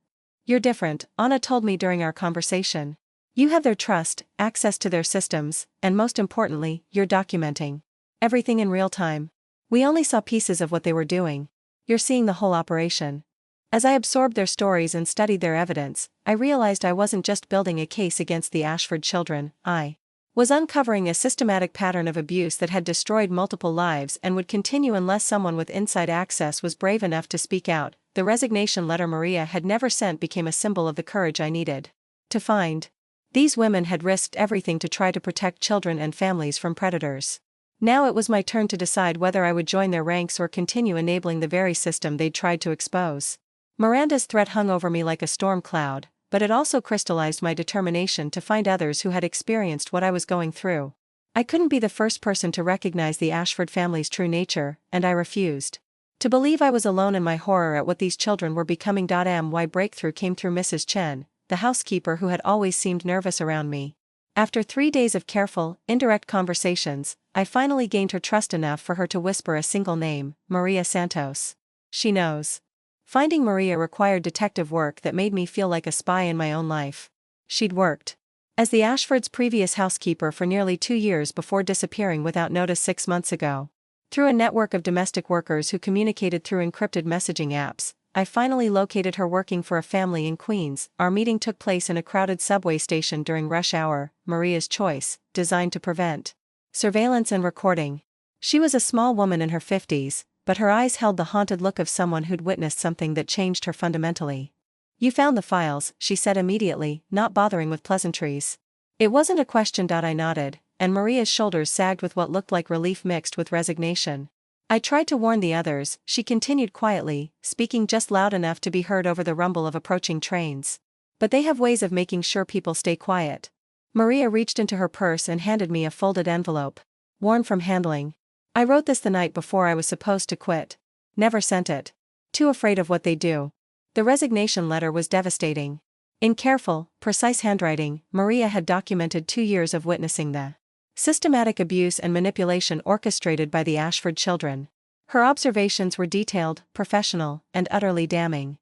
You're different, Ana told me during our conversation. You have their trust, access to their systems, and most importantly, you're documenting everything in real time. We only saw pieces of what they were doing. You're seeing the whole operation. As I absorbed their stories and studied their evidence, I realized I wasn't just building a case against the Ashford children, I was uncovering a systematic pattern of abuse that had destroyed multiple lives and would continue unless someone with inside access was brave enough to speak out. The resignation letter Maria had never sent became a symbol of the courage I needed to find. These women had risked everything to try to protect children and families from predators. Now it was my turn to decide whether I would join their ranks or continue enabling the very system they'd tried to expose. Miranda's threat hung over me like a storm cloud, but it also crystallized my determination to find others who had experienced what I was going through. I couldn't be the first person to recognize the Ashford family's true nature, and I refused to believe I was alone in my horror at what these children were becoming. My breakthrough came through Mrs. Chen, the housekeeper who had always seemed nervous around me. After 3 days of careful, indirect conversations, I finally gained her trust enough for her to whisper a single name: Maria Santos. She knows. Finding Maria required detective work that made me feel like a spy in my own life. She'd worked as the Ashfords' previous housekeeper for nearly 2 years before disappearing without notice 6 months ago. Through a network of domestic workers who communicated through encrypted messaging apps, I finally located her working for a family in Queens. Our meeting took place in a crowded subway station during rush hour, Maria's choice, designed to prevent surveillance and recording. She was a small woman in her 50s, but her eyes held the haunted look of someone who'd witnessed something that changed her fundamentally. You found the files, she said immediately, not bothering with pleasantries. It wasn't a question. I nodded, and Maria's shoulders sagged with what looked like relief mixed with resignation. I tried to warn the others, she continued quietly, speaking just loud enough to be heard over the rumble of approaching trains. But they have ways of making sure people stay quiet. Maria reached into her purse and handed me a folded envelope. Worn from handling. I wrote this the night before I was supposed to quit. Never sent it. Too afraid of what they do. The resignation letter was devastating. In careful, precise handwriting, Maria had documented 2 years of witnessing the systematic abuse and manipulation orchestrated by the Ashford children. Her observations were detailed, professional, and utterly damning.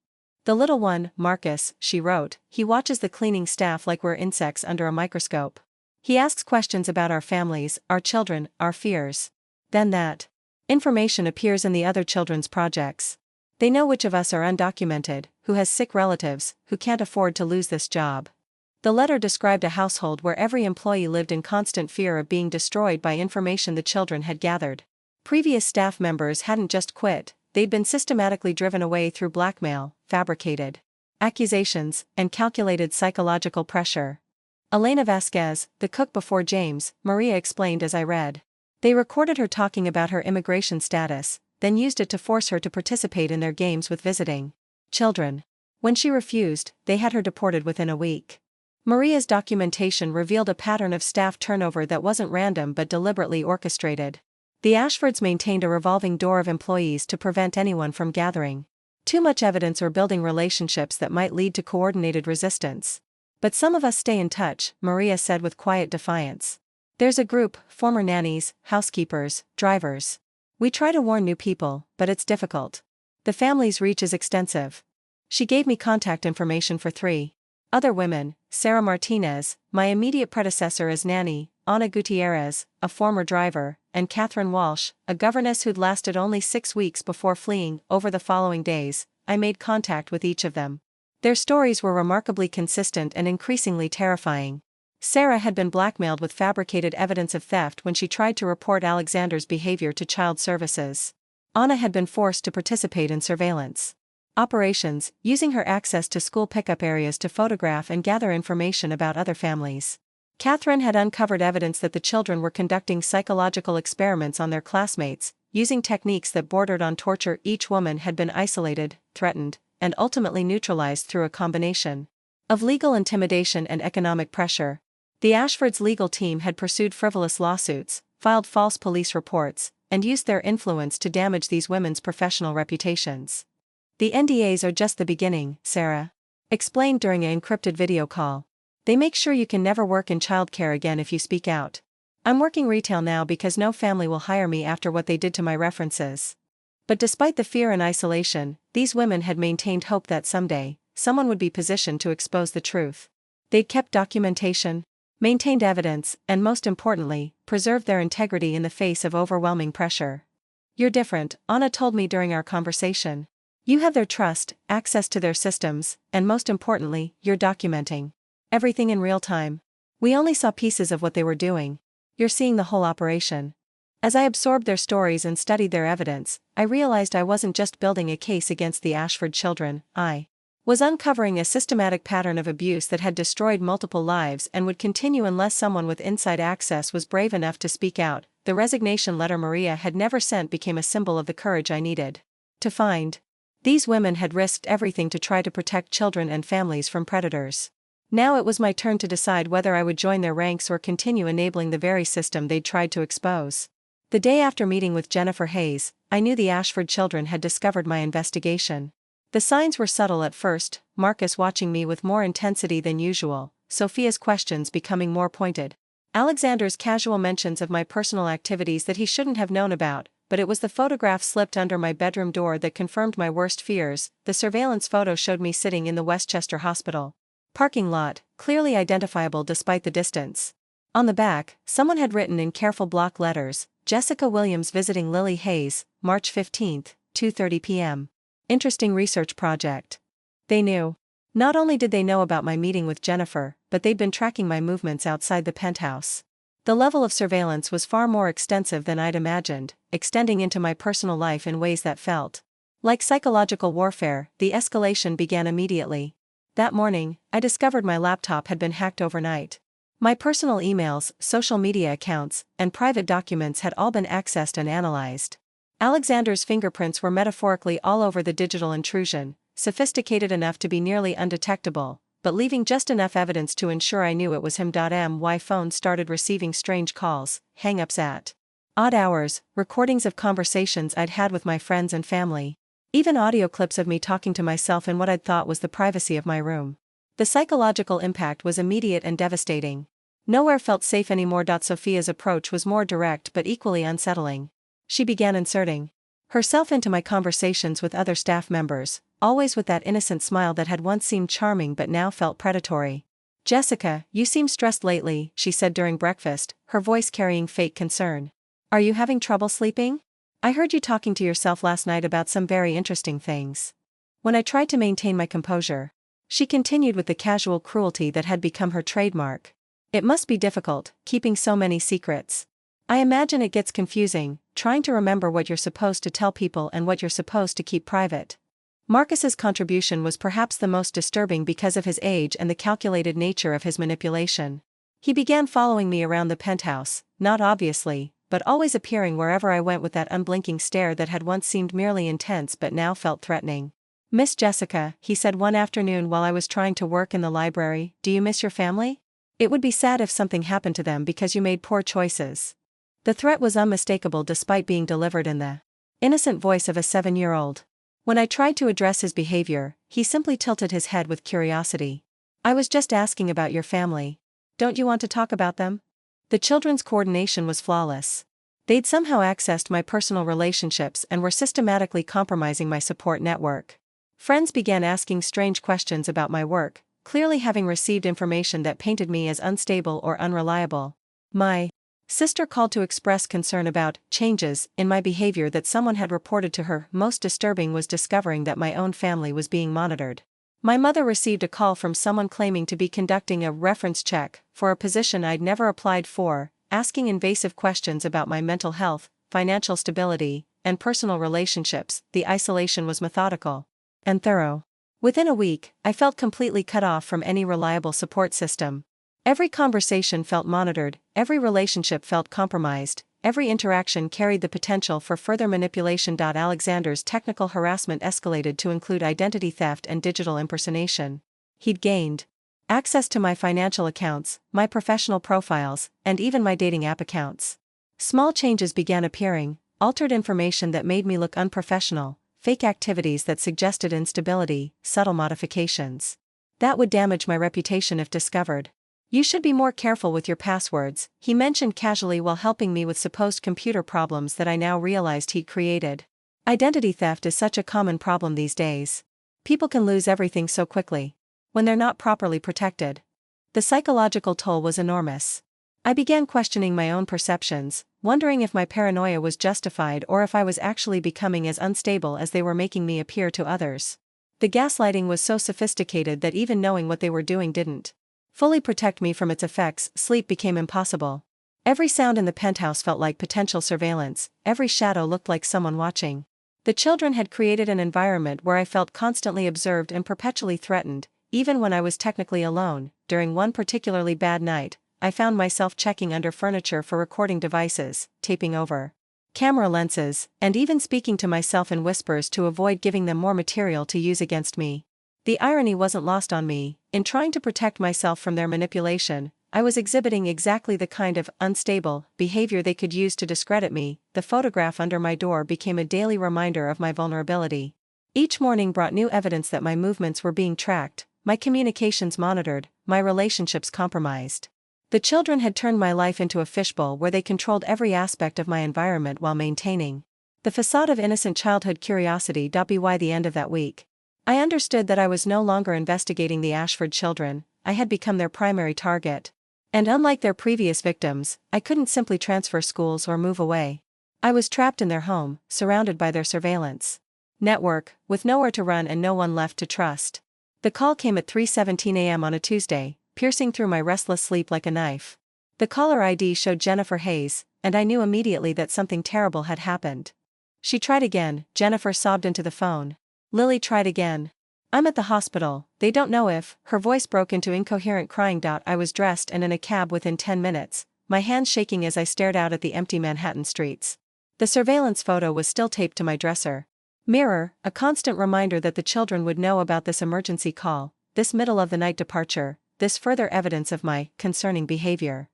The little one, Marcus, she wrote, he watches the cleaning staff like we're insects under a microscope. He asks questions about our families, our children, our fears. Then that information appears in the other children's projects. They know which of us are undocumented, who has sick relatives, who can't afford to lose this job. The letter described a household where every employee lived in constant fear of being destroyed by information the children had gathered. Previous staff members hadn't just quit, they'd been systematically driven away through blackmail, fabricated accusations, and calculated psychological pressure. Elena Vasquez, the cook before James, Maria explained as I read. They recorded her talking about her immigration status, then used it to force her to participate in their games with visiting children. When she refused, they had her deported within a week. Maria's documentation revealed a pattern of staff turnover that wasn't random but deliberately orchestrated. The Ashfords maintained a revolving door of employees to prevent anyone from gathering too much evidence or building relationships that might lead to coordinated resistance. But some of us stay in touch, Maria said with quiet defiance. There's a group, former nannies, housekeepers, drivers. We try to warn new people, but it's difficult. The family's reach is extensive. She gave me contact information for 3 other women: Sarah Martinez, my immediate predecessor as nanny, Ana Gutierrez, a former driver, and Catherine Walsh, a governess who'd lasted only 6 weeks before fleeing. Over the following days, I made contact with each of them. Their stories were remarkably consistent and increasingly terrifying. Sarah had been blackmailed with fabricated evidence of theft when she tried to report Alexander's behavior to child services. Ana had been forced to participate in surveillance operations, using her access to school pickup areas to photograph and gather information about other families. Catherine had uncovered evidence that the children were conducting psychological experiments on their classmates, using techniques that bordered on torture. Each woman had been isolated, threatened, and ultimately neutralized through a combination of legal intimidation and economic pressure. The Ashfords legal team had pursued frivolous lawsuits, filed false police reports, and used their influence to damage these women's professional reputations. The NDAs are just the beginning, Sarah explained during an encrypted video call. They make sure you can never work in childcare again if you speak out. I'm working retail now because no family will hire me after what they did to my references. But despite the fear and isolation, these women had maintained hope that someday, someone would be positioned to expose the truth. They'd kept documentation, maintained evidence, and most importantly, preserved their integrity in the face of overwhelming pressure. You're different, Ana told me during our conversation. You have their trust, access to their systems, and most importantly, you're documenting everything in real time. We only saw pieces of what they were doing. You're seeing the whole operation. As I absorbed their stories and studied their evidence, I realized I wasn't just building a case against the Ashford children, I was uncovering a systematic pattern of abuse that had destroyed multiple lives and would continue unless someone with inside access was brave enough to speak out. The resignation letter Maria had never sent became a symbol of the courage I needed to find. These women had risked everything to try to protect children and families from predators. Now it was my turn to decide whether I would join their ranks or continue enabling the very system they'd tried to expose. The day after meeting with Jennifer Hayes, I knew the Ashford children had discovered my investigation. The signs were subtle at first, Marcus watching me with more intensity than usual, Sophia's questions becoming more pointed, Alexander's casual mentions of my personal activities that he shouldn't have known about, but it was the photograph slipped under my bedroom door that confirmed my worst fears. The surveillance photo showed me sitting in the Westchester Hospital parking lot, clearly identifiable despite the distance. On the back, someone had written in careful block letters, Jessica Williams visiting Lily Hayes, March 15, 2:30 p.m. Interesting research project. They knew. Not only did they know about my meeting with Jennifer, but they'd been tracking my movements outside the penthouse. The level of surveillance was far more extensive than I'd imagined, extending into my personal life in ways that felt like psychological warfare. The escalation began immediately. That morning, I discovered my laptop had been hacked overnight. My personal emails, social media accounts, and private documents had all been accessed and analyzed. Alexander's fingerprints were metaphorically all over the digital intrusion, sophisticated enough to be nearly undetectable, but leaving just enough evidence to ensure I knew it was him. My phone started receiving strange calls, hang-ups at odd hours, recordings of conversations I'd had with my friends and family. Even audio clips of me talking to myself in what I'd thought was the privacy of my room. The psychological impact was immediate and devastating. Nowhere felt safe anymore. Sophia's approach was more direct but equally unsettling. She began inserting herself into my conversations with other staff members, always with that innocent smile that had once seemed charming but now felt predatory. Jessica, you seem stressed lately, she said during breakfast, her voice carrying fake concern. Are you having trouble sleeping? I heard you talking to yourself last night about some very interesting things. When I tried to maintain my composure, she continued with the casual cruelty that had become her trademark. It must be difficult, keeping so many secrets. I imagine it gets confusing, trying to remember what you're supposed to tell people and what you're supposed to keep private. Marcus's contribution was perhaps the most disturbing because of his age and the calculated nature of his manipulation. He began following me around the penthouse, not obviously, but always appearing wherever I went with that unblinking stare that had once seemed merely intense but now felt threatening. "Miss Jessica," he said one afternoon while I was trying to work in the library, "do you miss your family? It would be sad if something happened to them because you made poor choices." The threat was unmistakable despite being delivered in the innocent voice of a 7-year-old. When I tried to address his behavior, he simply tilted his head with curiosity. "I was just asking about your family. Don't you want to talk about them?" The children's coordination was flawless. They'd somehow accessed my personal relationships and were systematically compromising my support network. Friends began asking strange questions about my work, clearly having received information that painted me as unstable or unreliable. My sister called to express concern about changes in my behavior that someone had reported to her. Most disturbing was discovering that my own family was being monitored. My mother received a call from someone claiming to be conducting a reference check for a position I'd never applied for, asking invasive questions about my mental health, financial stability, and personal relationships. The isolation was methodical and thorough. Within a week, I felt completely cut off from any reliable support system. Every conversation felt monitored, every relationship felt compromised, every interaction carried the potential for further manipulation. Alexander's technical harassment escalated to include identity theft and digital impersonation. He'd gained access to my financial accounts, my professional profiles, and even my dating app accounts. Small changes began appearing, altered information that made me look unprofessional, fake activities that suggested instability, subtle modifications that would damage my reputation if discovered. "You should be more careful with your passwords," he mentioned casually while helping me with supposed computer problems that I now realized he'd created. Identity theft is such a common problem these days. People can lose everything so quickly when they're not properly protected. The psychological toll was enormous. I began questioning my own perceptions, wondering if my paranoia was justified or if I was actually becoming as unstable as they were making me appear to others. The gaslighting was so sophisticated that even knowing what they were doing didn't fully protect me from its effects. Sleep became impossible. Every sound in the penthouse felt like potential surveillance, every shadow looked like someone watching. The children had created an environment where I felt constantly observed and perpetually threatened, even when I was technically alone. During one particularly bad night, I found myself checking under furniture for recording devices, taping over camera lenses, and even speaking to myself in whispers to avoid giving them more material to use against me. The irony wasn't lost on me. In trying to protect myself from their manipulation, I was exhibiting exactly the kind of unstable behavior they could use to discredit me. The photograph under my door became a daily reminder of my vulnerability. Each morning brought new evidence that my movements were being tracked, my communications monitored, my relationships compromised. The children had turned my life into a fishbowl where they controlled every aspect of my environment while maintaining the facade of innocent childhood curiosity. By the end of that week, I understood that I was no longer investigating the Ashford children. I had become their primary target. And unlike their previous victims, I couldn't simply transfer schools or move away. I was trapped in their home, surrounded by their surveillance network, with nowhere to run and no one left to trust. The call came at 3:17 a.m. on a Tuesday, piercing through my restless sleep like a knife. The caller ID showed Jennifer Hayes, and I knew immediately that something terrible had happened. "She tried again," Jennifer sobbed into the phone. "Lily tried again. I'm at the hospital, they don't know if..." Her voice broke into incoherent crying. I was dressed and in a cab within 10 minutes, my hands shaking as I stared out at the empty Manhattan streets. The surveillance photo was still taped to my dresser mirror, a constant reminder that the children would know about this emergency call, this middle-of-the-night departure, this further evidence of my concerning behavior.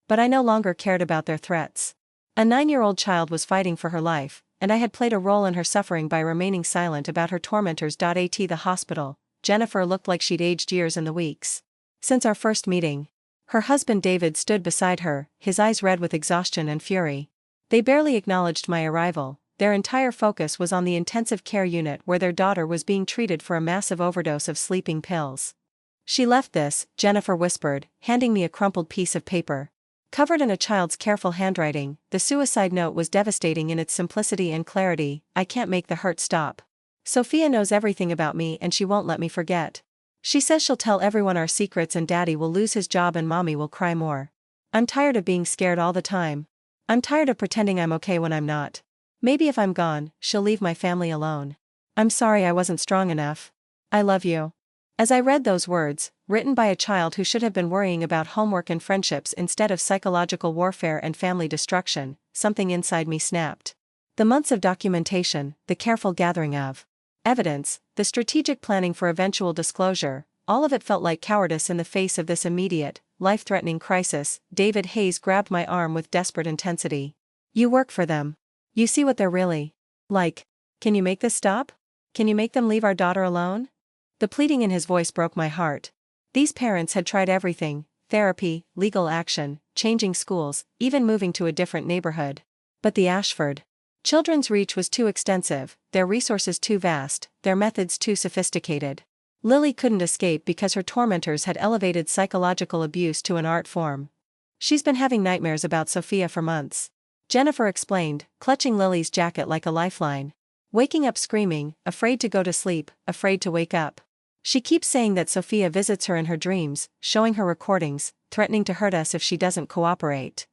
But I no longer cared about their threats. A 9-year-old child was fighting for her life, and I had played a role in her suffering by remaining silent about her tormentors. At the hospital, Jennifer looked like she'd aged years in the weeks since our first meeting. Her husband David stood beside her, his eyes red with exhaustion and fury. They barely acknowledged my arrival. Their entire focus was on the intensive care unit where their daughter was being treated for a massive overdose of sleeping pills. "She left this," Jennifer whispered, handing me a crumpled piece of paper. Covered in a child's careful handwriting, the suicide note was devastating in its simplicity and clarity. I can't make the hurt stop. Sophia knows everything about me and she won't let me forget. She says she'll tell everyone our secrets and daddy will lose his job and mommy will cry more. I'm tired of being scared all the time. I'm tired of pretending I'm okay when I'm not. Maybe if I'm gone, she'll leave my family alone. I'm sorry I wasn't strong enough. I love you. As I read those words, written by a child who should have been worrying about homework and friendships instead of psychological warfare and family destruction, something inside me snapped. The months of documentation, the careful gathering of evidence, the strategic planning for eventual disclosure, all of it felt like cowardice in the face of this immediate, life-threatening crisis. David Hayes grabbed my arm with desperate intensity. You work for them. You see what they're really like. Can you make this stop? Can you make them leave our daughter alone? The pleading in his voice broke my heart. These parents had tried everything: therapy, legal action, changing schools, even moving to a different neighborhood. But the Ashford children's reach was too extensive, their resources too vast, their methods too sophisticated. Lily couldn't escape because her tormentors had elevated psychological abuse to an art form. She's been having nightmares about Sophia for months, Jennifer explained, clutching Lily's jacket like a lifeline. Waking up screaming, afraid to go to sleep, afraid to wake up. She keeps saying that Sophia visits her in her dreams, showing her recordings, threatening to hurt us if she doesn't cooperate.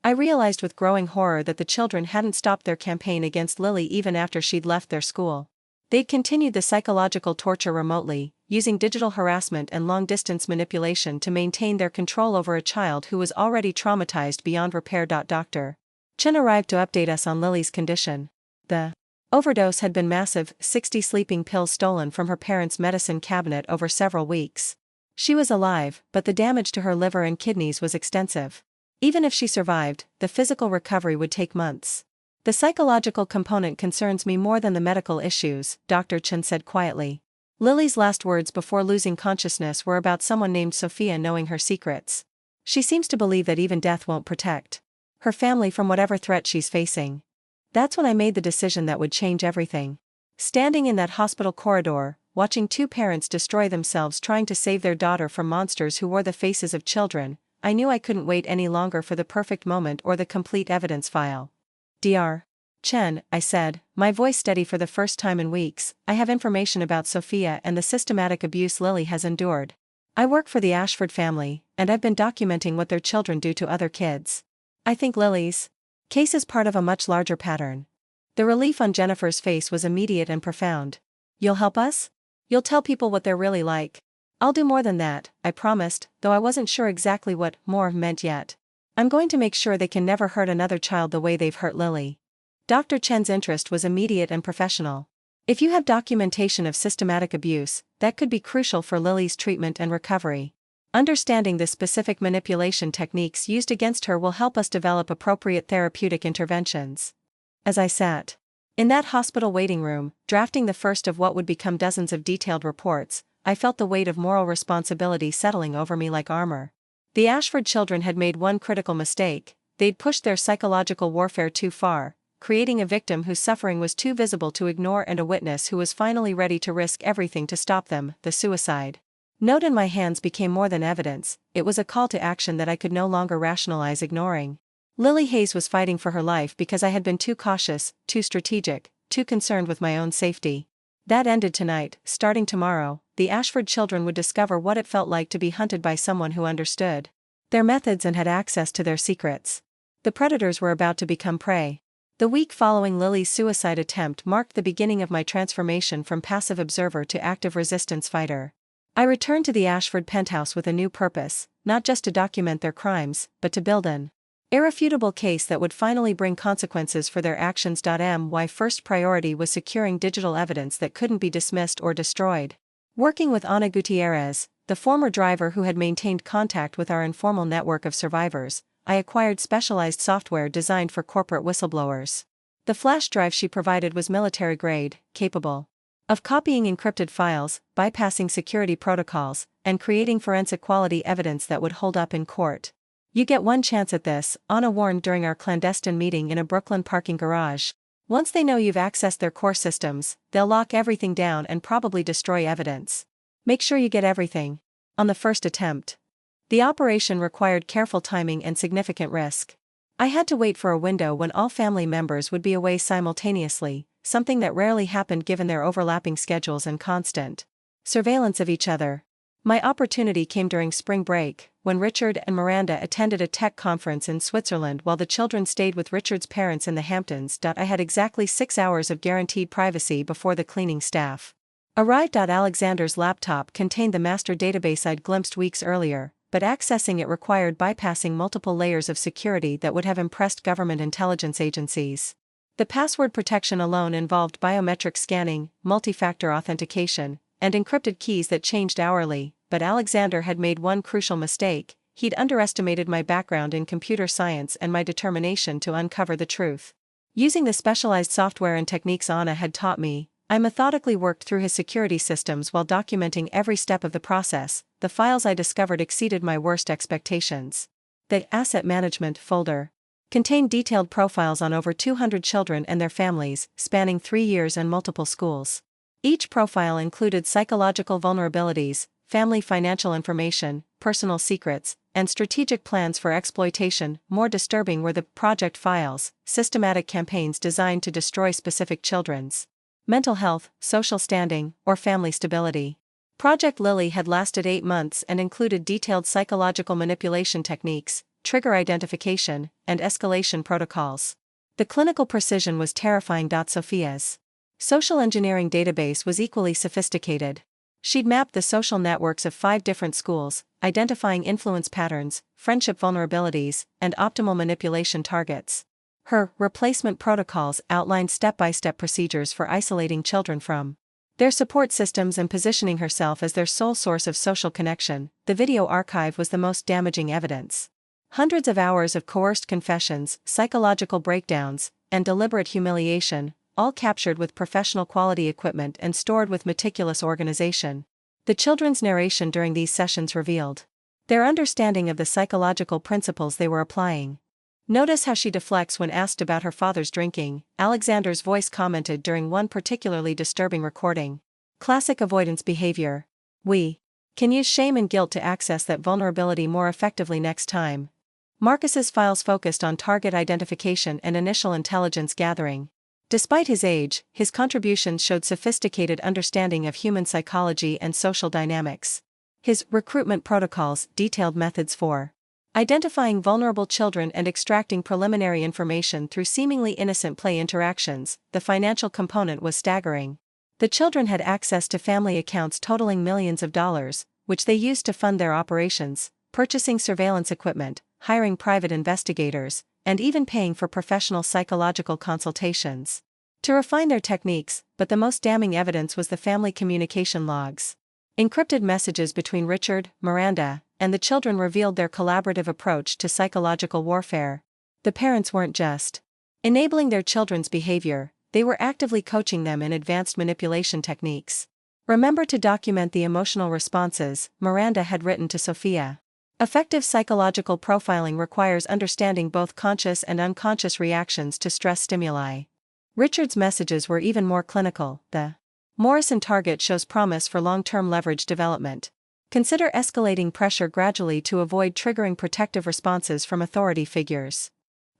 I realized with growing horror that the children hadn't stopped their campaign against Lily even after she'd left their school. They'd continued the psychological torture remotely, using digital harassment and long-distance manipulation to maintain their control over a child who was already traumatized beyond repair. Dr. Chen arrived to update us on Lily's condition. The overdose had been massive: 60 sleeping pills stolen from her parents' medicine cabinet over several weeks. She was alive, but the damage to her liver and kidneys was extensive. Even if she survived, the physical recovery would take months. The psychological component concerns me more than the medical issues, Dr. Chen said quietly. Lily's last words before losing consciousness were about someone named Sophia knowing her secrets. She seems to believe that even death won't protect her family from whatever threat she's facing. That's when I made the decision that would change everything. Standing in that hospital corridor, watching two parents destroy themselves trying to save their daughter from monsters who wore the faces of children, I knew I couldn't wait any longer for the perfect moment or the complete evidence file. Dr. Chen, I said, my voice steady for the first time in weeks, I have information about Sophia and the systematic abuse Lily has endured. I work for the Ashford family, and I've been documenting what their children do to other kids. I think Lily's case is part of a much larger pattern. The relief on Jennifer's face was immediate and profound. You'll help us? You'll tell people what they're really like? I'll do more than that, I promised, though I wasn't sure exactly what more meant yet. I'm going to make sure they can never hurt another child the way they've hurt Lily. Dr. Chen's interest was immediate and professional. If you have documentation of systematic abuse, that could be crucial for Lily's treatment and recovery. Understanding the specific manipulation techniques used against her will help us develop appropriate therapeutic interventions. As I sat in that hospital waiting room, drafting the first of what would become dozens of detailed reports, I felt the weight of moral responsibility settling over me like armor. The Ashford children had made one critical mistake: they'd pushed their psychological warfare too far, creating a victim whose suffering was too visible to ignore and a witness who was finally ready to risk everything to stop them. The suicide note in my hands became more than evidence, it was a call to action that I could no longer rationalize ignoring. Lily Hayes was fighting for her life because I had been too cautious, too strategic, too concerned with my own safety. That ended tonight. Starting tomorrow, the Ashford children would discover what it felt like to be hunted by someone who understood their methods and had access to their secrets. The predators were about to become prey. The week following Lily's suicide attempt marked the beginning of my transformation from passive observer to active resistance fighter. I returned to the Ashford penthouse with a new purpose, not just to document their crimes, but to build an irrefutable case that would finally bring consequences for their actions. My first priority was securing digital evidence that couldn't be dismissed or destroyed. Working with Ana Gutierrez, the former driver who had maintained contact with our informal network of survivors, I acquired specialized software designed for corporate whistleblowers. The flash drive she provided was military-grade, capable of copying encrypted files, bypassing security protocols, and creating forensic-quality evidence that would hold up in court. You get one chance at this, Ana warned during our clandestine meeting in a Brooklyn parking garage. Once they know you've accessed their core systems, they'll lock everything down and probably destroy evidence. Make sure you get everything on the first attempt. The operation required careful timing and significant risk. I had to wait for a window when all family members would be away simultaneously, something that rarely happened given their overlapping schedules and constant surveillance of each other. My opportunity came during spring break, when Richard and Miranda attended a tech conference in Switzerland while the children stayed with Richard's parents in the Hamptons. I had exactly 6 hours of guaranteed privacy before the cleaning staff arrived. Alexander's laptop contained the master database I'd glimpsed weeks earlier, but accessing it required bypassing multiple layers of security that would have impressed government intelligence agencies. The password protection alone involved biometric scanning, multi-factor authentication, and encrypted keys that changed hourly, but Alexander had made one crucial mistake: he'd underestimated my background in computer science and my determination to uncover the truth. Using the specialized software and techniques Anna had taught me, I methodically worked through his security systems while documenting every step of the process. The files I discovered exceeded my worst expectations. The Asset Management folder contained detailed profiles on over 200 children and their families, spanning 3 years and multiple schools. Each profile included psychological vulnerabilities, family financial information, personal secrets, and strategic plans for exploitation. More disturbing were the project files, systematic campaigns designed to destroy specific children's mental health, social standing, or family stability. Project Lily had lasted 8 months and included detailed psychological manipulation techniques, trigger identification, and escalation protocols. The clinical precision was terrifying. Sophia's social engineering database was equally sophisticated. She'd mapped the social networks of 5 different schools, identifying influence patterns, friendship vulnerabilities, and optimal manipulation targets. Her replacement protocols outlined step-by-step procedures for isolating children from their support systems and positioning herself as their sole source of social connection. The video archive was the most damaging evidence. Hundreds of hours of coerced confessions, psychological breakdowns, and deliberate humiliation, all captured with professional quality equipment and stored with meticulous organization. The children's narration during these sessions revealed their understanding of the psychological principles they were applying. Notice how she deflects when asked about her father's drinking, Alexander's voice commented during one particularly disturbing recording. Classic avoidance behavior. We can use shame and guilt to access that vulnerability more effectively next time. Marcus's files focused on target identification and initial intelligence gathering. Despite his age, his contributions showed sophisticated understanding of human psychology and social dynamics. His recruitment protocols detailed methods for identifying vulnerable children and extracting preliminary information through seemingly innocent play interactions. The financial component was staggering. The children had access to family accounts totaling millions of dollars, which they used to fund their operations, purchasing surveillance equipment, hiring private investigators, and even paying for professional psychological consultations to refine their techniques. But the most damning evidence was the family communication logs. Encrypted messages between Richard, Miranda, and the children revealed their collaborative approach to psychological warfare. The parents weren't just enabling their children's behavior, they were actively coaching them in advanced manipulation techniques. Remember to document the emotional responses, Miranda had written to Sophia. Effective psychological profiling requires understanding both conscious and unconscious reactions to stress stimuli. Richard's messages were even more clinical. The Morrison target shows promise for long-term leverage development. Consider escalating pressure gradually to avoid triggering protective responses from authority figures.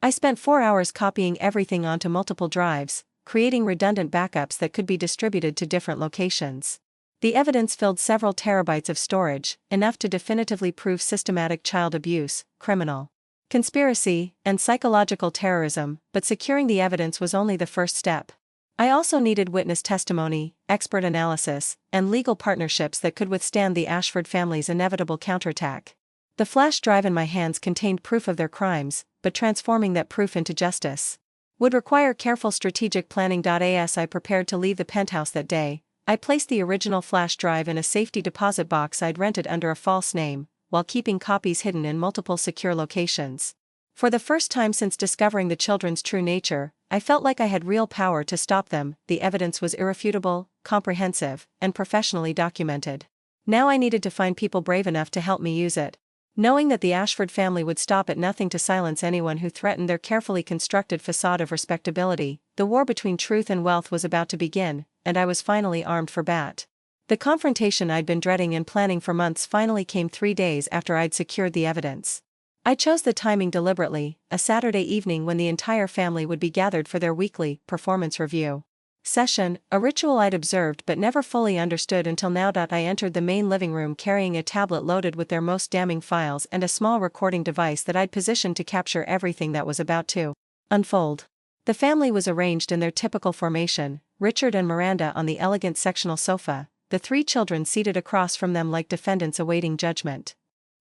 I spent 4 hours copying everything onto multiple drives, creating redundant backups that could be distributed to different locations. The evidence filled several terabytes of storage, enough to definitively prove systematic child abuse, criminal conspiracy, and psychological terrorism, but securing the evidence was only the first step. I also needed witness testimony, expert analysis, and legal partnerships that could withstand the Ashford family's inevitable counterattack. The flash drive in my hands contained proof of their crimes, but transforming that proof into justice would require careful strategic planning. As I prepared to leave the penthouse that day, I placed the original flash drive in a safety deposit box I'd rented under a false name, while keeping copies hidden in multiple secure locations. For the first time since discovering the children's true nature, I felt like I had real power to stop them. The evidence was irrefutable, comprehensive, and professionally documented. Now I needed to find people brave enough to help me use it. Knowing that the Ashford family would stop at nothing to silence anyone who threatened their carefully constructed facade of respectability, the war between truth and wealth was about to begin, and I was finally armed for bat. The confrontation I'd been dreading and planning for months finally came 3 days after I'd secured the evidence. I chose the timing deliberately, a Saturday evening when the entire family would be gathered for their weekly performance review session, a ritual I'd observed but never fully understood until now. I entered the main living room carrying a tablet loaded with their most damning files and a small recording device that I'd positioned to capture everything that was about to unfold. The family was arranged in their typical formation, Richard and Miranda on the elegant sectional sofa, the 3 children seated across from them like defendants awaiting judgment.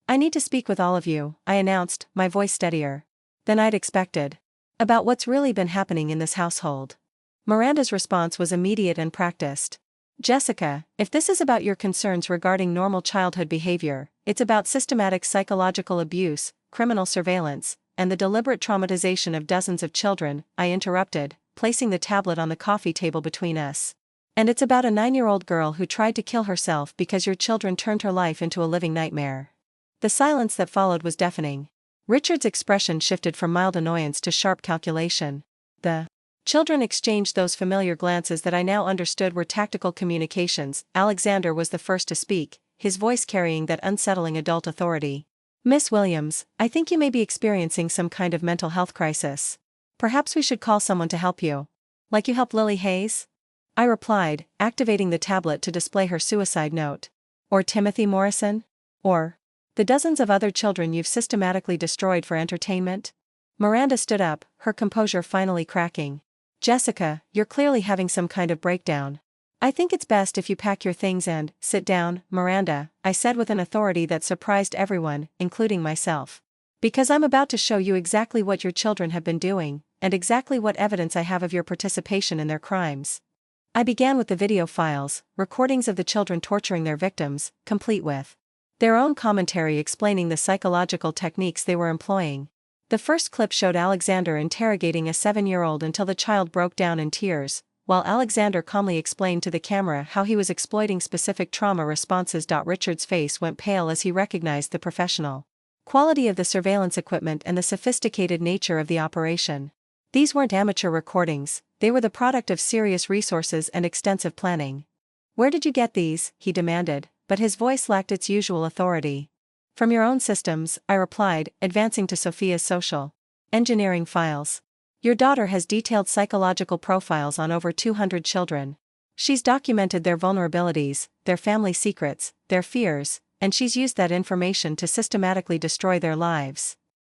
"I need to speak with all of you," I announced, my voice steadier than I'd expected. "About what's really been happening in this household." Miranda's response was immediate and practiced. "Jessica, if this is about your concerns regarding normal childhood behavior, it's about systematic psychological abuse, criminal surveillance, and the deliberate traumatization of dozens of children," I interrupted, placing the tablet on the coffee table between us. "And it's about a 9-year-old girl who tried to kill herself because your children turned her life into a living nightmare." The silence that followed was deafening. Richard's expression shifted from mild annoyance to sharp calculation. The children exchanged those familiar glances that I now understood were tactical communications. Alexander was the first to speak, his voice carrying that unsettling adult authority. "Miss Williams, I think you may be experiencing some kind of mental health crisis. Perhaps we should call someone to help you. Like you helped Lily Hayes?" I replied, activating the tablet to display her suicide note. "Or Timothy Morrison? Or the dozens of other children you've systematically destroyed for entertainment?" Miranda stood up, her composure finally cracking. "Jessica, you're clearly having some kind of breakdown. I think it's best if you pack your things and sit down, Miranda," I said with an authority that surprised everyone, including myself. "Because I'm about to show you exactly what your children have been doing, and exactly what evidence I have of your participation in their crimes." I began with the video files, recordings of the children torturing their victims, complete with their own commentary explaining the psychological techniques they were employing. The first clip showed Alexander interrogating a 7-year-old until the child broke down in tears, while Alexander calmly explained to the camera how he was exploiting specific trauma responses. Richard's face went pale as he recognized the professional quality of the surveillance equipment and the sophisticated nature of the operation. These weren't amateur recordings, they were the product of serious resources and extensive planning. "Where did you get these?" he demanded, but his voice lacked its usual authority. "From your own systems," I replied, advancing to Sophia's social engineering files. "Your daughter has detailed psychological profiles on over 200 children. She's documented their vulnerabilities, their family secrets, their fears, and she's used that information to systematically destroy their lives."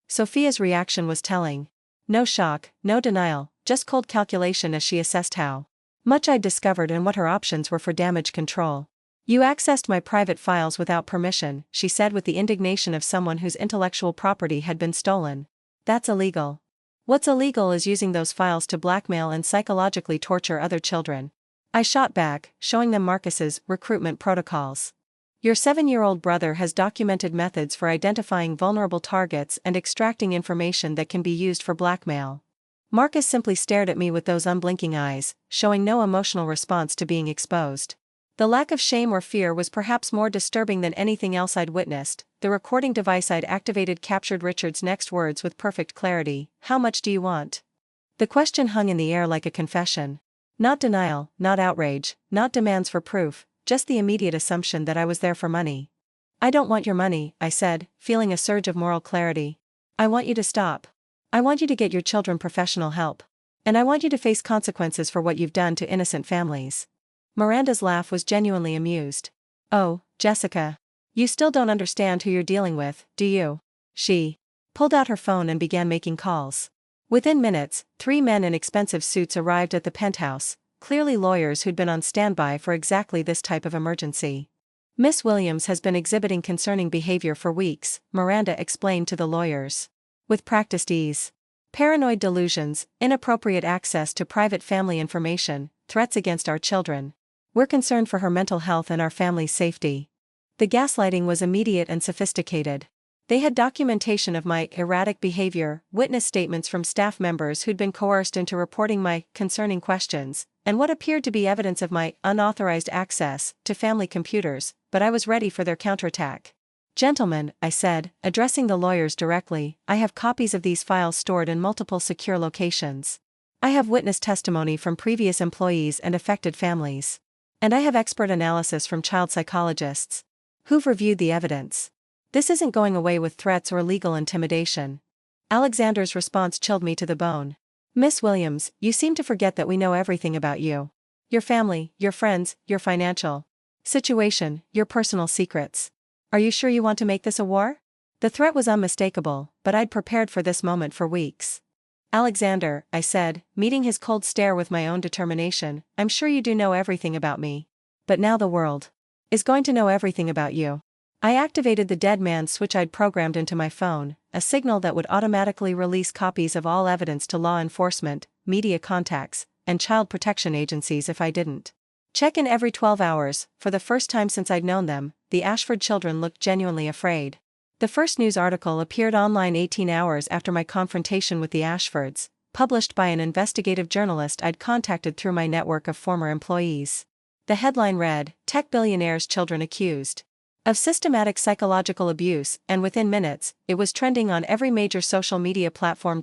Sophia's reaction was telling. No shock, no denial, just cold calculation as she assessed how much I'd discovered and what her options were for damage control. "You accessed my private files without permission," she said with the indignation of someone whose intellectual property had been stolen. "That's illegal. What's illegal is using those files to blackmail and psychologically torture other children." I shot back, showing them Marcus's recruitment protocols. "Your 7-year-old brother has documented methods for identifying vulnerable targets and extracting information that can be used for blackmail." Marcus simply stared at me with those unblinking eyes, showing no emotional response to being exposed. The lack of shame or fear was perhaps more disturbing than anything else I'd witnessed. The recording device I'd activated captured Richard's next words with perfect clarity. "How much do you want?" The question hung in the air like a confession. Not denial, not outrage, not demands for proof, just the immediate assumption that I was there for money. "I don't want your money," I said, feeling a surge of moral clarity. "I want you to stop. I want you to get your children professional help. And I want you to face consequences for what you've done to innocent families." Miranda's laugh was genuinely amused. "Oh, Jessica. You still don't understand who you're dealing with, do you?" She pulled out her phone and began making calls. Within minutes, 3 men in expensive suits arrived at the penthouse, clearly lawyers who'd been on standby for exactly this type of emergency. "Miss Williams has been exhibiting concerning behavior for weeks," Miranda explained to the lawyers. With practiced ease. "Paranoid delusions, inappropriate access to private family information, threats against our children. We're concerned for her mental health and our family's safety." The gaslighting was immediate and sophisticated. They had documentation of my erratic behavior, witness statements from staff members who'd been coerced into reporting my concerning questions, and what appeared to be evidence of my unauthorized access to family computers, but I was ready for their counterattack. "Gentlemen," I said, addressing the lawyers directly, "I have copies of these files stored in multiple secure locations. I have witness testimony from previous employees and affected families. And I have expert analysis from child psychologists who've reviewed the evidence. This isn't going away with threats or legal intimidation. Alexander's response chilled me to the bone. Miss Williams, you seem to forget that we know everything about you. Your family, your friends, your financial situation, your personal secrets. Are you sure you want to make this a war? The threat was unmistakable, but I'd prepared for this moment for weeks. Alexander, I said, meeting his cold stare with my own determination, I'm sure you do know everything about me. But now the world is going to know everything about you. I activated the dead man switch I'd programmed into my phone, a signal that would automatically release copies of all evidence to law enforcement, media contacts, and child protection agencies if I didn't check in every 12 hours. For the first time since I'd known them, the Ashford children looked genuinely afraid. The first news article appeared online 18 hours after my confrontation with the Ashfords, published by an investigative journalist I'd contacted through my network of former employees. The headline read, "Tech Billionaires' Children Accused of Systematic Psychological Abuse," and within minutes, it was trending on every major social media platform.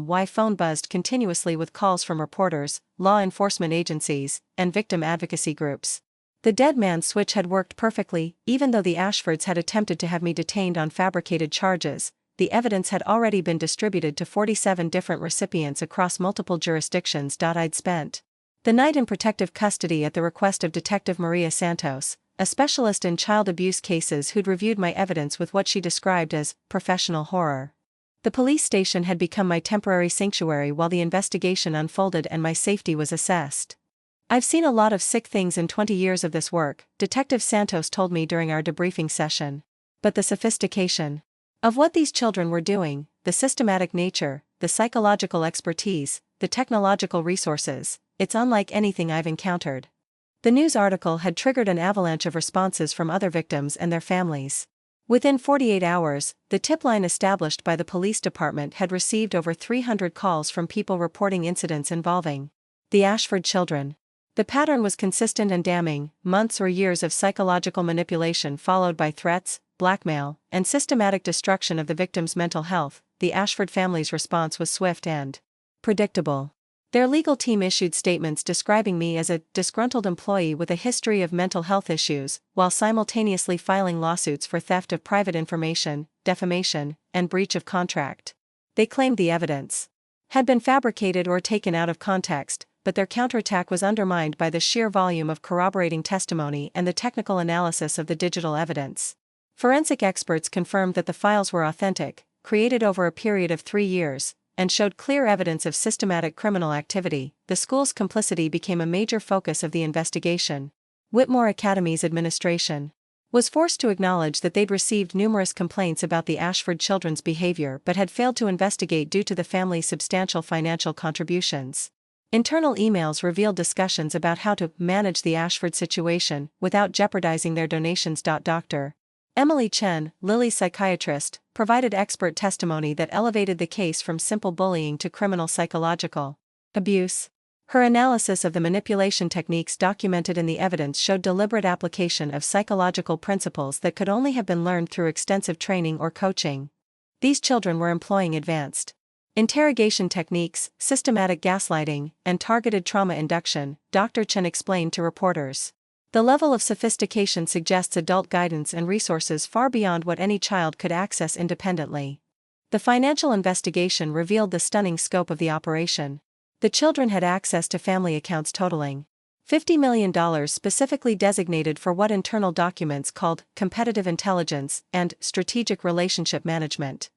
My phone buzzed continuously with calls from reporters, law enforcement agencies, and victim advocacy groups. The dead man switch had worked perfectly. Even though the Ashfords had attempted to have me detained on fabricated charges, the evidence had already been distributed to 47 different recipients across multiple jurisdictions. I'd spent the night in protective custody at the request of Detective Maria Santos, a specialist in child abuse cases who'd reviewed my evidence with what she described as professional horror. The police station had become my temporary sanctuary while the investigation unfolded and my safety was assessed. I've seen a lot of sick things in 20 years of this work, Detective Santos told me during our debriefing session. But the sophistication of what these children were doing, the systematic nature, the psychological expertise, the technological resources, it's unlike anything I've encountered. The news article had triggered an avalanche of responses from other victims and their families. Within 48 hours, the tip line established by the police department had received over 300 calls from people reporting incidents involving the Ashford children. The pattern was consistent and damning: months or years of psychological manipulation followed by threats, blackmail, and systematic destruction of the victim's mental health. The Ashford family's response was swift and predictable. Their legal team issued statements describing me as a disgruntled employee with a history of mental health issues, while simultaneously filing lawsuits for theft of private information, defamation, and breach of contract. They claimed the evidence had been fabricated or taken out of context, but their counterattack was undermined by the sheer volume of corroborating testimony and the technical analysis of the digital evidence. Forensic experts confirmed that the files were authentic, created over a period of 3 years, and showed clear evidence of systematic criminal activity. The school's complicity became a major focus of the investigation. Whitmore Academy's administration was forced to acknowledge that they'd received numerous complaints about the Ashford children's behavior but had failed to investigate due to the family's substantial financial contributions. Internal emails revealed discussions about how to manage the Ashford situation without jeopardizing their donations. Dr. Emily Chen, Lily's psychiatrist, provided expert testimony that elevated the case from simple bullying to criminal psychological abuse. Her analysis of the manipulation techniques documented in the evidence showed deliberate application of psychological principles that could only have been learned through extensive training or coaching. These children were employing advanced interrogation techniques, systematic gaslighting, and targeted trauma induction, Dr. Chen explained to reporters. The level of sophistication suggests adult guidance and resources far beyond what any child could access independently. The financial investigation revealed the stunning scope of the operation. The children had access to family accounts totaling $50 million specifically designated for what internal documents called competitive intelligence and strategic relationship management.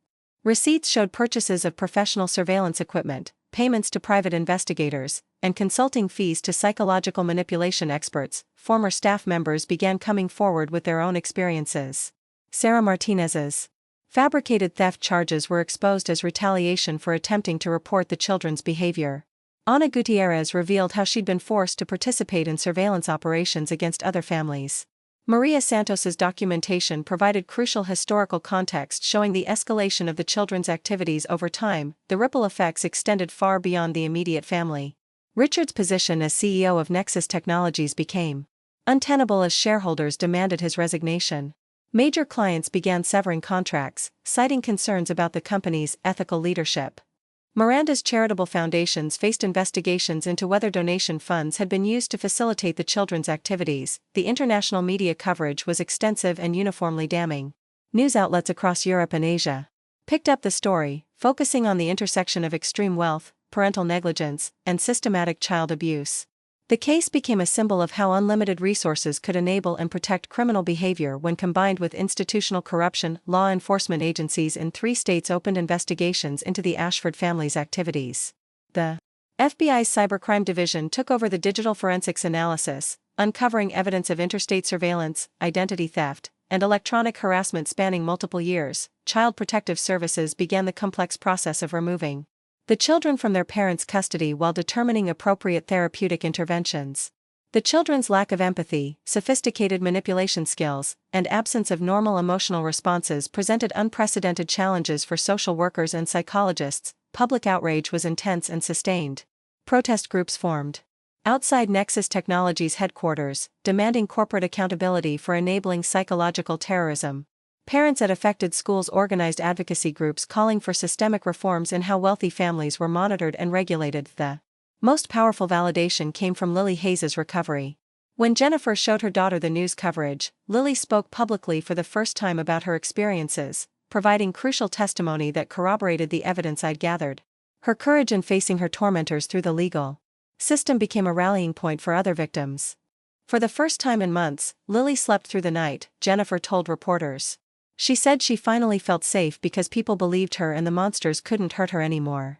Receipts showed purchases of professional surveillance equipment, payments to private investigators, and consulting fees to psychological manipulation experts. Former staff members began coming forward with their own experiences. Sarah Martinez's fabricated theft charges were exposed as retaliation for attempting to report the children's behavior. Ana Gutierrez revealed how she'd been forced to participate in surveillance operations against other families. Maria Santos's documentation provided crucial historical context showing the escalation of the children's activities over time. The ripple effects extended far beyond the immediate family. Richard's position as CEO of Nexus Technologies became untenable as shareholders demanded his resignation. Major clients began severing contracts, citing concerns about the company's ethical leadership. Miranda's charitable foundations faced investigations into whether donation funds had been used to facilitate the children's activities. The international media coverage was extensive and uniformly damning. News outlets across Europe and Asia picked up the story, focusing on the intersection of extreme wealth, parental negligence, and systematic child abuse. The case became a symbol of how unlimited resources could enable and protect criminal behavior when combined with institutional corruption. Law enforcement agencies in 3 states opened investigations into the Ashford family's activities. The FBI's Cybercrime Division took over the digital forensics analysis, uncovering evidence of interstate surveillance, identity theft, and electronic harassment spanning multiple years. Child Protective Services began the complex process of removing the children from their parents' custody while determining appropriate therapeutic interventions. The children's lack of empathy, sophisticated manipulation skills, and absence of normal emotional responses presented unprecedented challenges for social workers and psychologists. Public outrage was intense and sustained. Protest groups formed outside Nexus Technologies' headquarters, demanding corporate accountability for enabling psychological terrorism. Parents at affected schools organized advocacy groups calling for systemic reforms in how wealthy families were monitored and regulated. The most powerful validation came from Lily Hayes' recovery. When Jennifer showed her daughter the news coverage, Lily spoke publicly for the first time about her experiences, providing crucial testimony that corroborated the evidence I'd gathered. Her courage in facing her tormentors through the legal system became a rallying point for other victims. For the first time in months, Lily slept through the night, Jennifer told reporters. She said she finally felt safe because people believed her and the monsters couldn't hurt her anymore.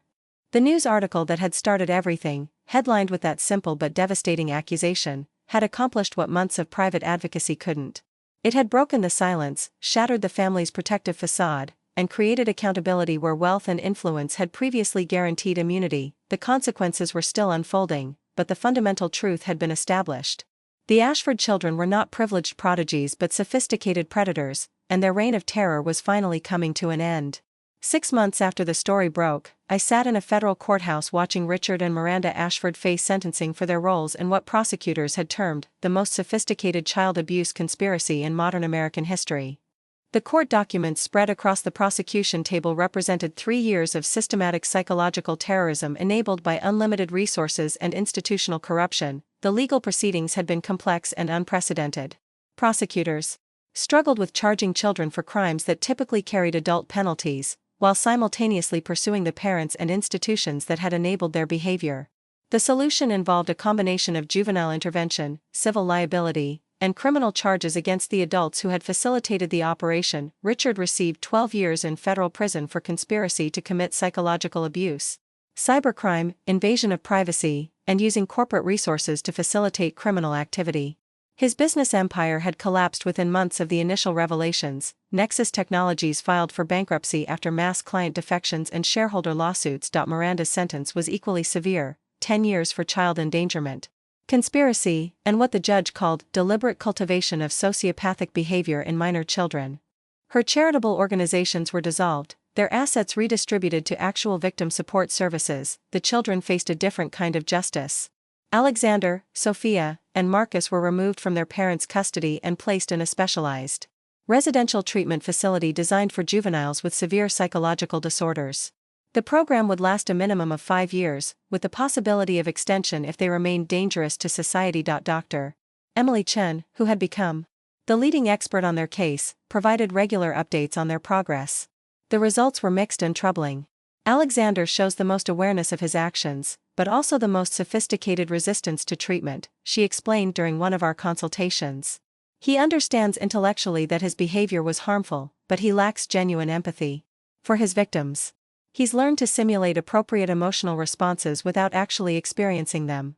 The news article that had started everything, headlined with that simple but devastating accusation, had accomplished what months of private advocacy couldn't. It had broken the silence, shattered the family's protective facade, and created accountability where wealth and influence had previously guaranteed immunity. The consequences were still unfolding, but the fundamental truth had been established. The Ashford children were not privileged prodigies but sophisticated predators, and their reign of terror was finally coming to an end. 6 months after the story broke, I sat in a federal courthouse watching Richard and Miranda Ashford face sentencing for their roles in what prosecutors had termed the most sophisticated child abuse conspiracy in modern American history. The court documents spread across the prosecution table represented 3 years of systematic psychological terrorism enabled by unlimited resources and institutional corruption. The legal proceedings had been complex and unprecedented. Prosecutors struggled with charging children for crimes that typically carried adult penalties, while simultaneously pursuing the parents and institutions that had enabled their behavior. The solution involved a combination of juvenile intervention, civil liability, and criminal charges against the adults who had facilitated the operation. Richard received 12 years in federal prison for conspiracy to commit psychological abuse, cybercrime, invasion of privacy, and using corporate resources to facilitate criminal activity. His business empire had collapsed within months of the initial revelations. Nexus Technologies filed for bankruptcy after mass client defections and shareholder lawsuits. Miranda's sentence was equally severe, 10 years for child endangerment, conspiracy, and what the judge called deliberate cultivation of sociopathic behavior in minor children. Her charitable organizations were dissolved, their assets redistributed to actual victim support services. The children faced a different kind of justice. Alexander, Sophia, and Marcus were removed from their parents' custody and placed in a specialized residential treatment facility designed for juveniles with severe psychological disorders. The program would last a minimum of 5 years, with the possibility of extension if they remained dangerous to society. Dr. Emily Chen, who had become the leading expert on their case, provided regular updates on their progress. The results were mixed and troubling. Alexander shows the most awareness of his actions, but also the most sophisticated resistance to treatment, she explained during one of our consultations. He understands intellectually that his behavior was harmful, but he lacks genuine empathy for his victims. He's learned to simulate appropriate emotional responses without actually experiencing them.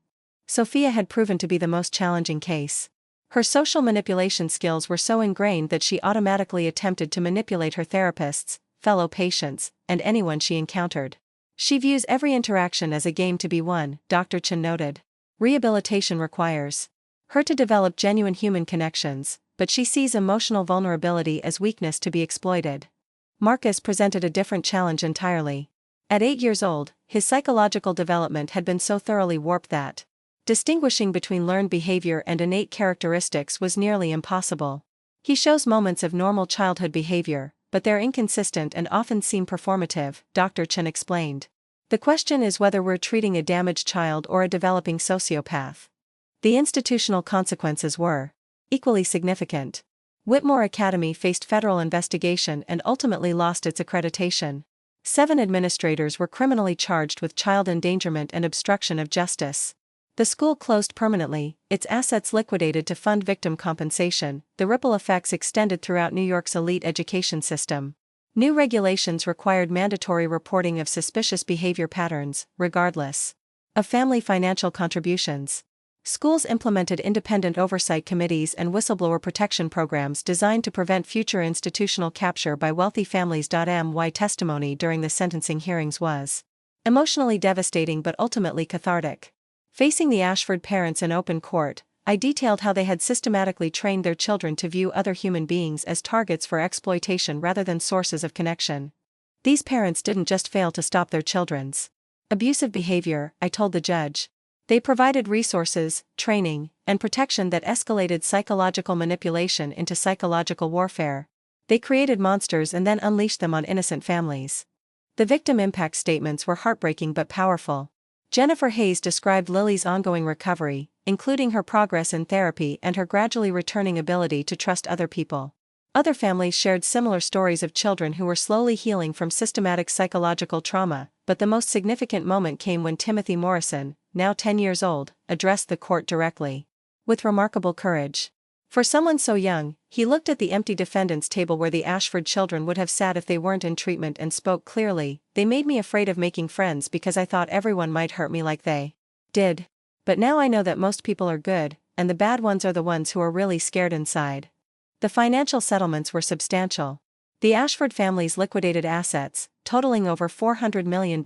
Sophia had proven to be the most challenging case. Her social manipulation skills were so ingrained that she automatically attempted to manipulate her therapists, fellow patients, and anyone she encountered. She views every interaction as a game to be won, Dr. Chen noted. Rehabilitation requires her to develop genuine human connections, but she sees emotional vulnerability as weakness to be exploited. Marcus presented a different challenge entirely. At 8 years old, his psychological development had been so thoroughly warped that distinguishing between learned behavior and innate characteristics was nearly impossible. He shows moments of normal childhood behavior, but they're inconsistent and often seem performative, Dr. Chen explained. The question is whether we're treating a damaged child or a developing sociopath. The institutional consequences were equally significant. Whitmore Academy faced federal investigation and ultimately lost its accreditation. 7 administrators were criminally charged with child endangerment and obstruction of justice. The school closed permanently, its assets liquidated to fund victim compensation. The ripple effects extended throughout New York's elite education system. New regulations required mandatory reporting of suspicious behavior patterns, regardless of family financial contributions. Schools implemented independent oversight committees and whistleblower protection programs designed to prevent future institutional capture by wealthy families. My testimony during the sentencing hearings was emotionally devastating but ultimately cathartic. Facing the Ashford parents in open court, I detailed how they had systematically trained their children to view other human beings as targets for exploitation rather than sources of connection. These parents didn't just fail to stop their children's abusive behavior, I told the judge. They provided resources, training, and protection that escalated psychological manipulation into psychological warfare. They created monsters and then unleashed them on innocent families. The victim impact statements were heartbreaking but powerful. Jennifer Hayes described Lily's ongoing recovery, including her progress in therapy and her gradually returning ability to trust other people. Other families shared similar stories of children who were slowly healing from systematic psychological trauma, but the most significant moment came when Timothy Morrison, now 10 years old, addressed the court directly. With remarkable courage. For someone so young, he looked at the empty defendant's table where the Ashford children would have sat if they weren't in treatment and spoke clearly. They made me afraid of making friends because I thought everyone might hurt me like they did. But now I know that most people are good, and the bad ones are the ones who are really scared inside. The financial settlements were substantial. The Ashford family's liquidated assets, totaling over $400 million,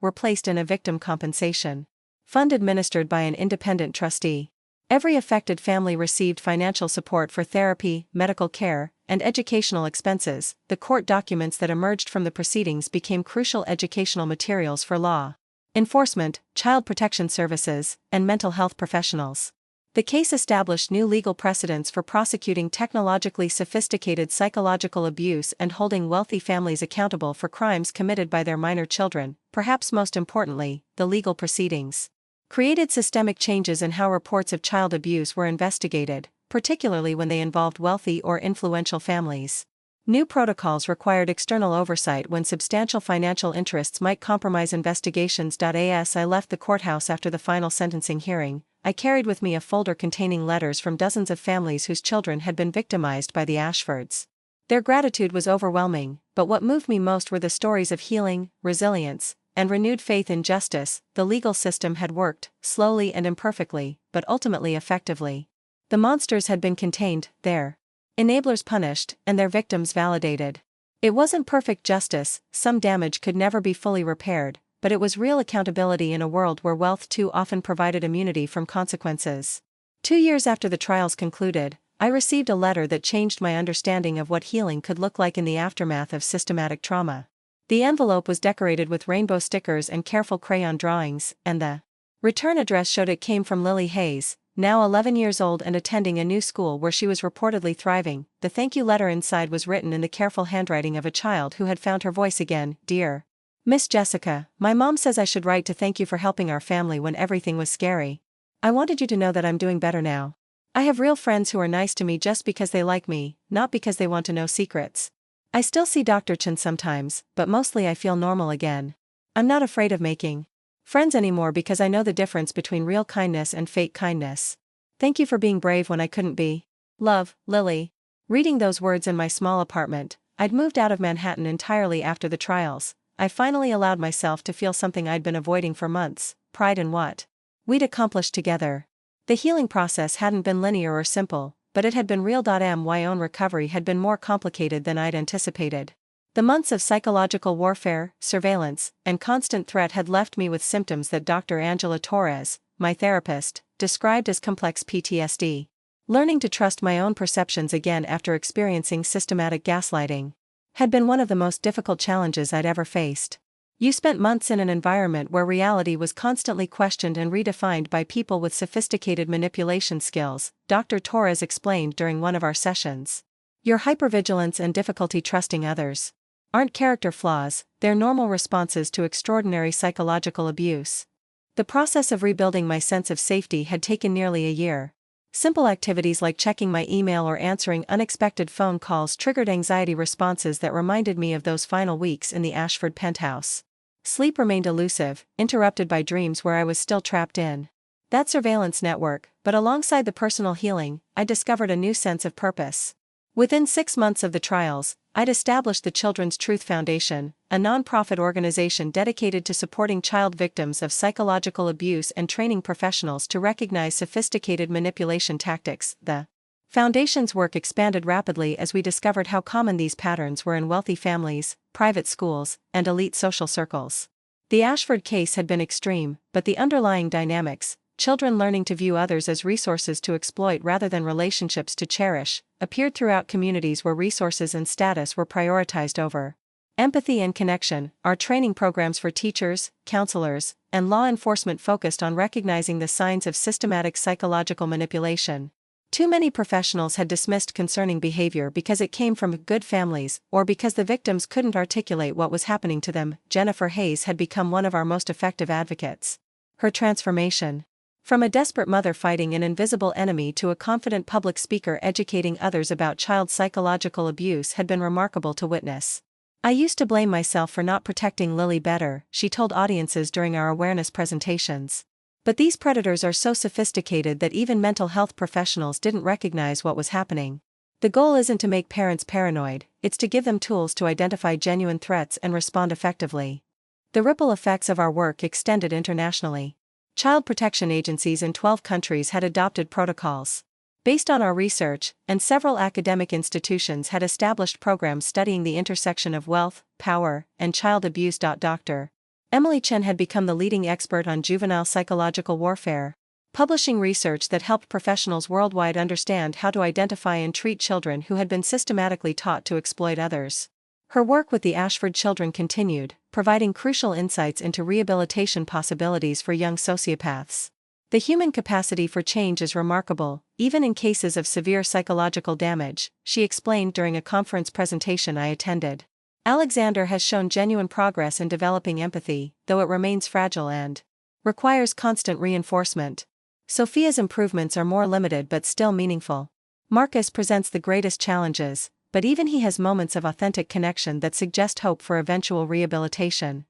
were placed in a victim compensation fund administered by an independent trustee. Every affected family received financial support for therapy, medical care, and educational expenses. The court documents that emerged from the proceedings became crucial educational materials for law enforcement, child protection services, and mental health professionals. The case established new legal precedents for prosecuting technologically sophisticated psychological abuse and holding wealthy families accountable for crimes committed by their minor children. Perhaps most importantly, the legal proceedings created systemic changes in how reports of child abuse were investigated, particularly when they involved wealthy or influential families. New protocols required external oversight when substantial financial interests might compromise investigations. As I left the courthouse after the final sentencing hearing, I carried with me a folder containing letters from dozens of families whose children had been victimized by the Ashfords. Their gratitude was overwhelming, but what moved me most were the stories of healing, resilience, and renewed faith in justice. The legal system had worked, slowly and imperfectly, but ultimately effectively. The monsters had been contained, their enablers punished, and their victims validated. It wasn't perfect justice, some damage could never be fully repaired, but it was real accountability in a world where wealth too often provided immunity from consequences. 2 years after the trials concluded, I received a letter that changed my understanding of what healing could look like in the aftermath of systematic trauma. The envelope was decorated with rainbow stickers and careful crayon drawings, and the return address showed it came from Lily Hayes, now 11 years old and attending a new school where she was reportedly thriving. The thank you letter inside was written in the careful handwriting of a child who had found her voice again. Dear Miss Jessica, my mom says I should write to thank you for helping our family when everything was scary. I wanted you to know that I'm doing better now. I have real friends who are nice to me just because they like me, not because they want to know secrets. I still see Dr. Chen sometimes, but mostly I feel normal again. I'm not afraid of making friends anymore because I know the difference between real kindness and fake kindness. Thank you for being brave when I couldn't be. Love, Lily. Reading those words in my small apartment, I'd moved out of Manhattan entirely after the trials. I finally allowed myself to feel something I'd been avoiding for months, pride in what we'd accomplished together. The healing process hadn't been linear or simple, but it had been real. My own recovery had been more complicated than I'd anticipated. The months of psychological warfare, surveillance, and constant threat had left me with symptoms that Dr. Angela Torres, my therapist, described as complex PTSD. Learning to trust my own perceptions again after experiencing systematic gaslighting had been one of the most difficult challenges I'd ever faced. You spent months in an environment where reality was constantly questioned and redefined by people with sophisticated manipulation skills, Dr. Torres explained during one of our sessions. Your hypervigilance and difficulty trusting others aren't character flaws, they're normal responses to extraordinary psychological abuse. The process of rebuilding my sense of safety had taken nearly a year. Simple activities like checking my email or answering unexpected phone calls triggered anxiety responses that reminded me of those final weeks in the Ashford penthouse. Sleep remained elusive, interrupted by dreams where I was still trapped in that surveillance network, but alongside the personal healing, I discovered a new sense of purpose. Within 6 months of the trials, I'd established the Children's Truth Foundation, a nonprofit organization dedicated to supporting child victims of psychological abuse and training professionals to recognize sophisticated manipulation tactics. The foundation's work expanded rapidly as we discovered how common these patterns were in wealthy families, private schools, and elite social circles. The Ashford case had been extreme, but the underlying dynamics, children learning to view others as resources to exploit rather than relationships to cherish, appeared throughout communities where resources and status were prioritized over empathy and connection. Our training programs for teachers, counselors, and law enforcement focused on recognizing the signs of systematic psychological manipulation. Too many professionals had dismissed concerning behavior because it came from good families or because the victims couldn't articulate what was happening to them. Jennifer Hayes had become one of our most effective advocates. Her transformation from a desperate mother fighting an invisible enemy to a confident public speaker educating others about child psychological abuse had been remarkable to witness. I used to blame myself for not protecting Lily better, she told audiences during our awareness presentations. But these predators are so sophisticated that even mental health professionals didn't recognize what was happening. The goal isn't to make parents paranoid, it's to give them tools to identify genuine threats and respond effectively. The ripple effects of our work extended internationally. Child protection agencies in 12 countries had adopted protocols based on our research, and several academic institutions had established programs studying the intersection of wealth, power, and child abuse. Dr. Emily Chen had become the leading expert on juvenile psychological warfare, publishing research that helped professionals worldwide understand how to identify and treat children who had been systematically taught to exploit others. Her work with the Ashford children continued, providing crucial insights into rehabilitation possibilities for young sociopaths. The human capacity for change is remarkable, even in cases of severe psychological damage, she explained during a conference presentation I attended. Alexander has shown genuine progress in developing empathy, though it remains fragile and requires constant reinforcement. Sophia's improvements are more limited but still meaningful. Marcus presents the greatest challenges, but even he has moments of authentic connection that suggest hope for eventual rehabilitation.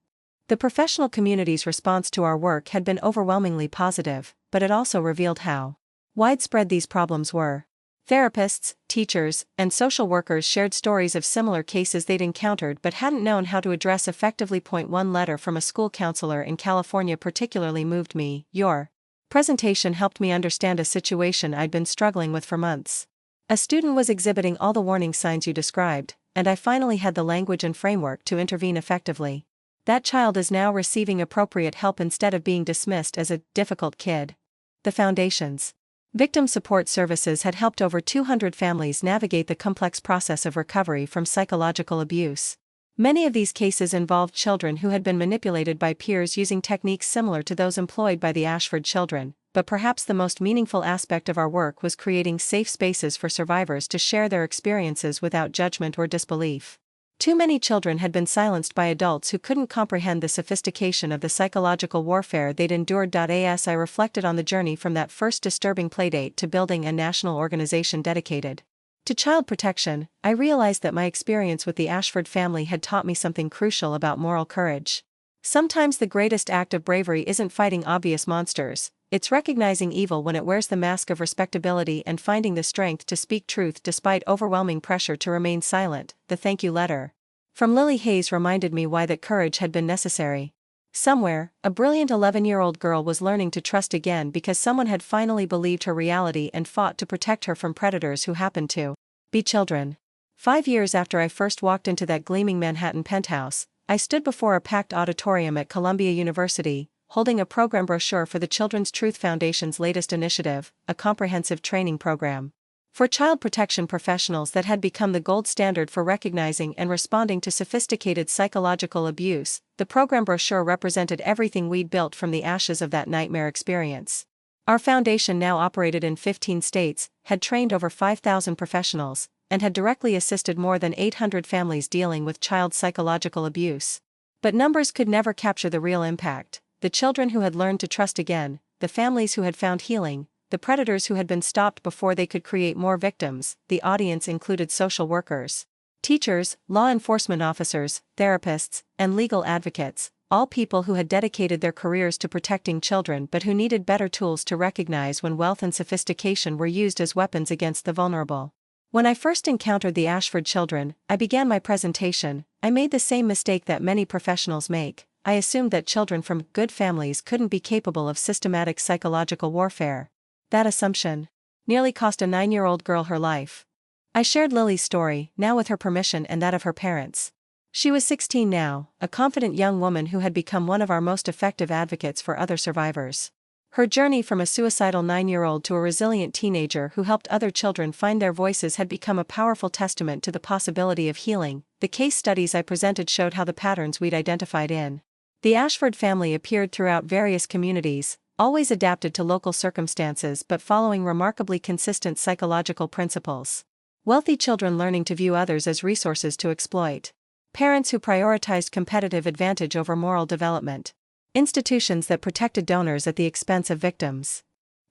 The professional community's response to our work had been overwhelmingly positive, but it also revealed how widespread these problems were. Therapists, teachers, and social workers shared stories of similar cases they'd encountered but hadn't known how to address effectively. One letter from a school counselor in California particularly moved me. Your presentation helped me understand a situation I'd been struggling with for months. A student was exhibiting all the warning signs you described, and I finally had the language and framework to intervene effectively. That child is now receiving appropriate help instead of being dismissed as a difficult kid. The Foundation's victim support services had helped over 200 families navigate the complex process of recovery from psychological abuse. Many of these cases involved children who had been manipulated by peers using techniques similar to those employed by the Ashford children, but perhaps the most meaningful aspect of our work was creating safe spaces for survivors to share their experiences without judgment or disbelief. Too many children had been silenced by adults who couldn't comprehend the sophistication of the psychological warfare they'd endured. As I reflected on the journey from that first disturbing playdate to building a national organization dedicated to child protection, I realized that my experience with the Ashford family had taught me something crucial about moral courage. Sometimes the greatest act of bravery isn't fighting obvious monsters, it's recognizing evil when it wears the mask of respectability and finding the strength to speak truth despite overwhelming pressure to remain silent. The thank you letter from Lily Hayes reminded me why that courage had been necessary. Somewhere, a brilliant 11-year-old girl was learning to trust again because someone had finally believed her reality and fought to protect her from predators who happened to be children. 5 years after I first walked into that gleaming Manhattan penthouse, I stood before a packed auditorium at Columbia University, holding a program brochure for the Children's Truth Foundation's latest initiative, a comprehensive training program for child protection professionals that had become the gold standard for recognizing and responding to sophisticated psychological abuse. The program brochure represented everything we'd built from the ashes of that nightmare experience. Our foundation now operated in 15 states, had trained over 5,000 professionals, and had directly assisted more than 800 families dealing with child psychological abuse. But numbers could never capture the real impact: the children who had learned to trust again, the families who had found healing, the predators who had been stopped before they could create more victims. The audience included social workers, teachers, law enforcement officers, therapists, and legal advocates, all people who had dedicated their careers to protecting children but who needed better tools to recognize when wealth and sophistication were used as weapons against the vulnerable. When I first encountered the Ashford children, I began my presentation. I made the same mistake that many professionals make. I assumed that children from good families couldn't be capable of systematic psychological warfare. That assumption nearly cost a 9-year-old girl her life. I shared Lily's story, now with her permission and that of her parents. She was 16 now, a confident young woman who had become one of our most effective advocates for other survivors. Her journey from a suicidal 9-year-old to a resilient teenager who helped other children find their voices had become a powerful testament to the possibility of healing. The case studies I presented showed how the patterns we'd identified in the Ashford family appeared throughout various communities, always adapted to local circumstances but following remarkably consistent psychological principles. Wealthy children learning to view others as resources to exploit. Parents who prioritized competitive advantage over moral development. Institutions that protected donors at the expense of victims.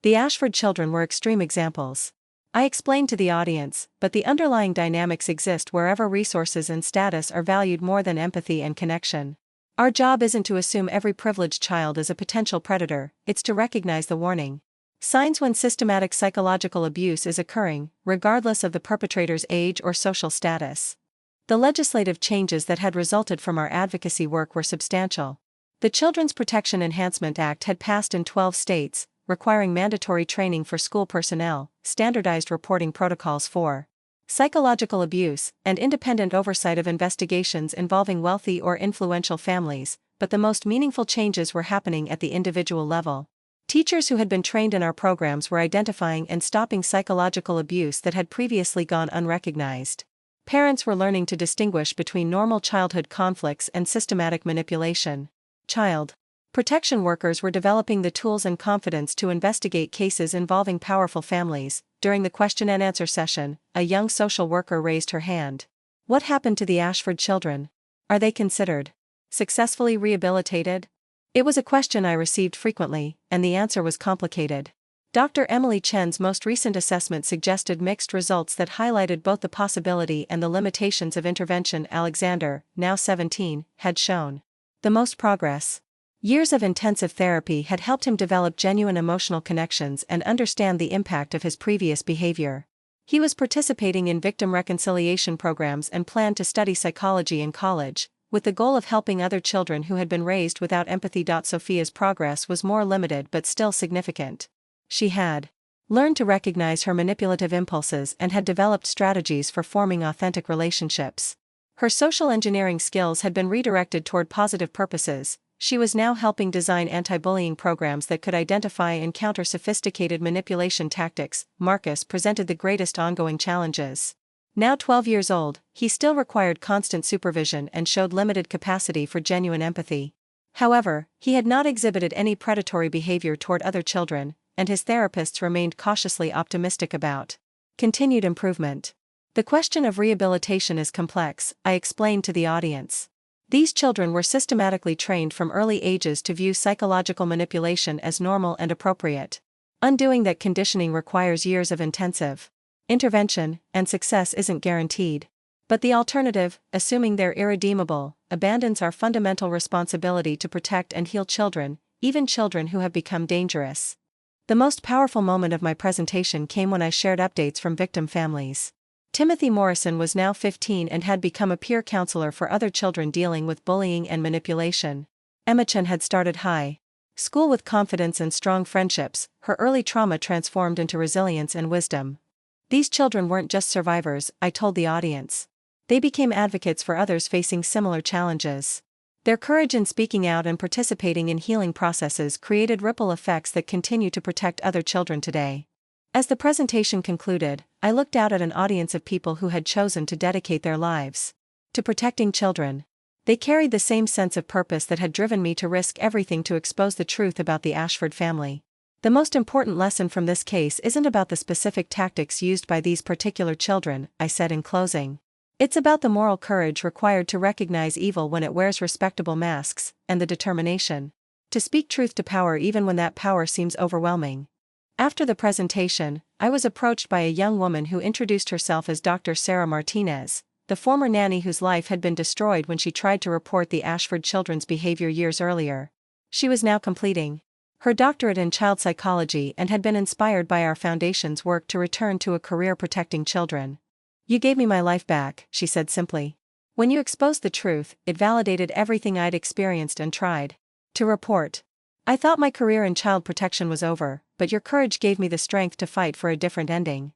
The Ashford children were extreme examples. I explained to the audience, but the underlying dynamics exist wherever resources and status are valued more than empathy and connection. Our job isn't to assume every privileged child is a potential predator, it's to recognize the warning signs when systematic psychological abuse is occurring, regardless of the perpetrator's age or social status. The legislative changes that had resulted from our advocacy work were substantial. The Children's Protection Enhancement Act had passed in 12 states, requiring mandatory training for school personnel, standardized reporting protocols for psychological abuse, and independent oversight of investigations involving wealthy or influential families, but the most meaningful changes were happening at the individual level. Teachers who had been trained in our programs were identifying and stopping psychological abuse that had previously gone unrecognized. Parents were learning to distinguish between normal childhood conflicts and systematic manipulation. Child protection workers were developing the tools and confidence to investigate cases involving powerful families. During the question and answer session, a young social worker raised her hand. What happened to the Ashford children? Are they considered successfully rehabilitated? It was a question I received frequently, and the answer was complicated. Dr. Emily Chen's most recent assessment suggested mixed results that highlighted both the possibility and the limitations of intervention. Alexander, now 17, had shown the most progress. Years of intensive therapy had helped him develop genuine emotional connections and understand the impact of his previous behavior. He was participating in victim reconciliation programs and planned to study psychology in college, with the goal of helping other children who had been raised without empathy. Sophia's progress was more limited but still significant. She had learned to recognize her manipulative impulses and had developed strategies for forming authentic relationships. Her social engineering skills had been redirected toward positive purposes. She was now helping design anti-bullying programs that could identify and counter sophisticated manipulation tactics. Marcus presented the greatest ongoing challenges. Now 12 years old, he still required constant supervision and showed limited capacity for genuine empathy. However, he had not exhibited any predatory behavior toward other children, and his therapists remained cautiously optimistic about continued improvement. The question of rehabilitation is complex, I explained to the audience. These children were systematically trained from early ages to view psychological manipulation as normal and appropriate. Undoing that conditioning requires years of intensive intervention, and success isn't guaranteed. But the alternative, assuming they're irredeemable, abandons our fundamental responsibility to protect and heal children, even children who have become dangerous. The most powerful moment of my presentation came when I shared updates from victim families. Timothy Morrison was now 15 and had become a peer counselor for other children dealing with bullying and manipulation. Emma Chen had started high school with confidence and strong friendships. Her early trauma transformed into resilience and wisdom. These children weren't just survivors, I told the audience. They became advocates for others facing similar challenges. Their courage in speaking out and participating in healing processes created ripple effects that continue to protect other children today. As the presentation concluded, I looked out at an audience of people who had chosen to dedicate their lives to protecting children. They carried the same sense of purpose that had driven me to risk everything to expose the truth about the Ashford family. The most important lesson from this case isn't about the specific tactics used by these particular children, I said in closing. It's about the moral courage required to recognize evil when it wears respectable masks, and the determination to speak truth to power even when that power seems overwhelming. After the presentation, I was approached by a young woman who introduced herself as Dr. Sarah Martinez, the former nanny whose life had been destroyed when she tried to report the Ashford children's behavior years earlier. She was now completing her doctorate in child psychology and had been inspired by our foundation's work to return to a career protecting children. "You gave me my life back," she said simply. "When you exposed the truth, it validated everything I'd experienced and tried to report. I thought my career in child protection was over, but your courage gave me the strength to fight for a different ending."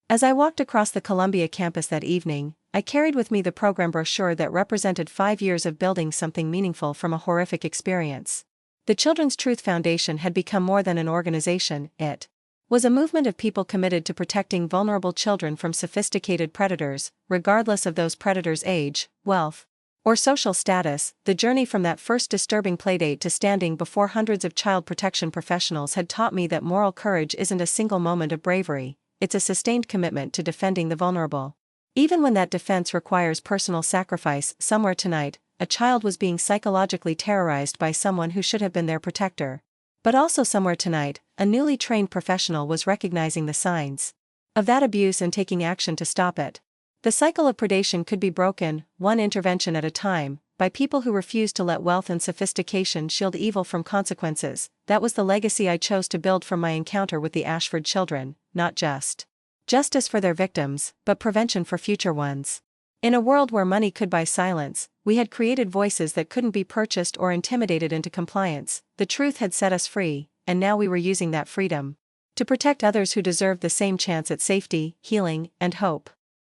As I walked across the Columbia campus that evening, I carried with me the program brochure that represented 5 years of building something meaningful from a horrific experience. The Children's Truth Foundation had become more than an organization, it was a movement of people committed to protecting vulnerable children from sophisticated predators, regardless of those predators' age, wealth, or social status. The journey from that first disturbing playdate to standing before hundreds of child protection professionals had taught me that moral courage isn't a single moment of bravery, it's a sustained commitment to defending the vulnerable. Even when that defense requires personal sacrifice. Somewhere tonight, a child was being psychologically terrorized by someone who should have been their protector. But also somewhere tonight, a newly trained professional was recognizing the signs of that abuse and taking action to stop it. The cycle of predation could be broken, one intervention at a time, by people who refuse to let wealth and sophistication shield evil from consequences. That was the legacy I chose to build from my encounter with the Ashford children, not just justice for their victims, but prevention for future ones. In a world where money could buy silence, we had created voices that couldn't be purchased or intimidated into compliance. The truth had set us free, and now we were using that freedom to protect others who deserved the same chance at safety, healing, and hope.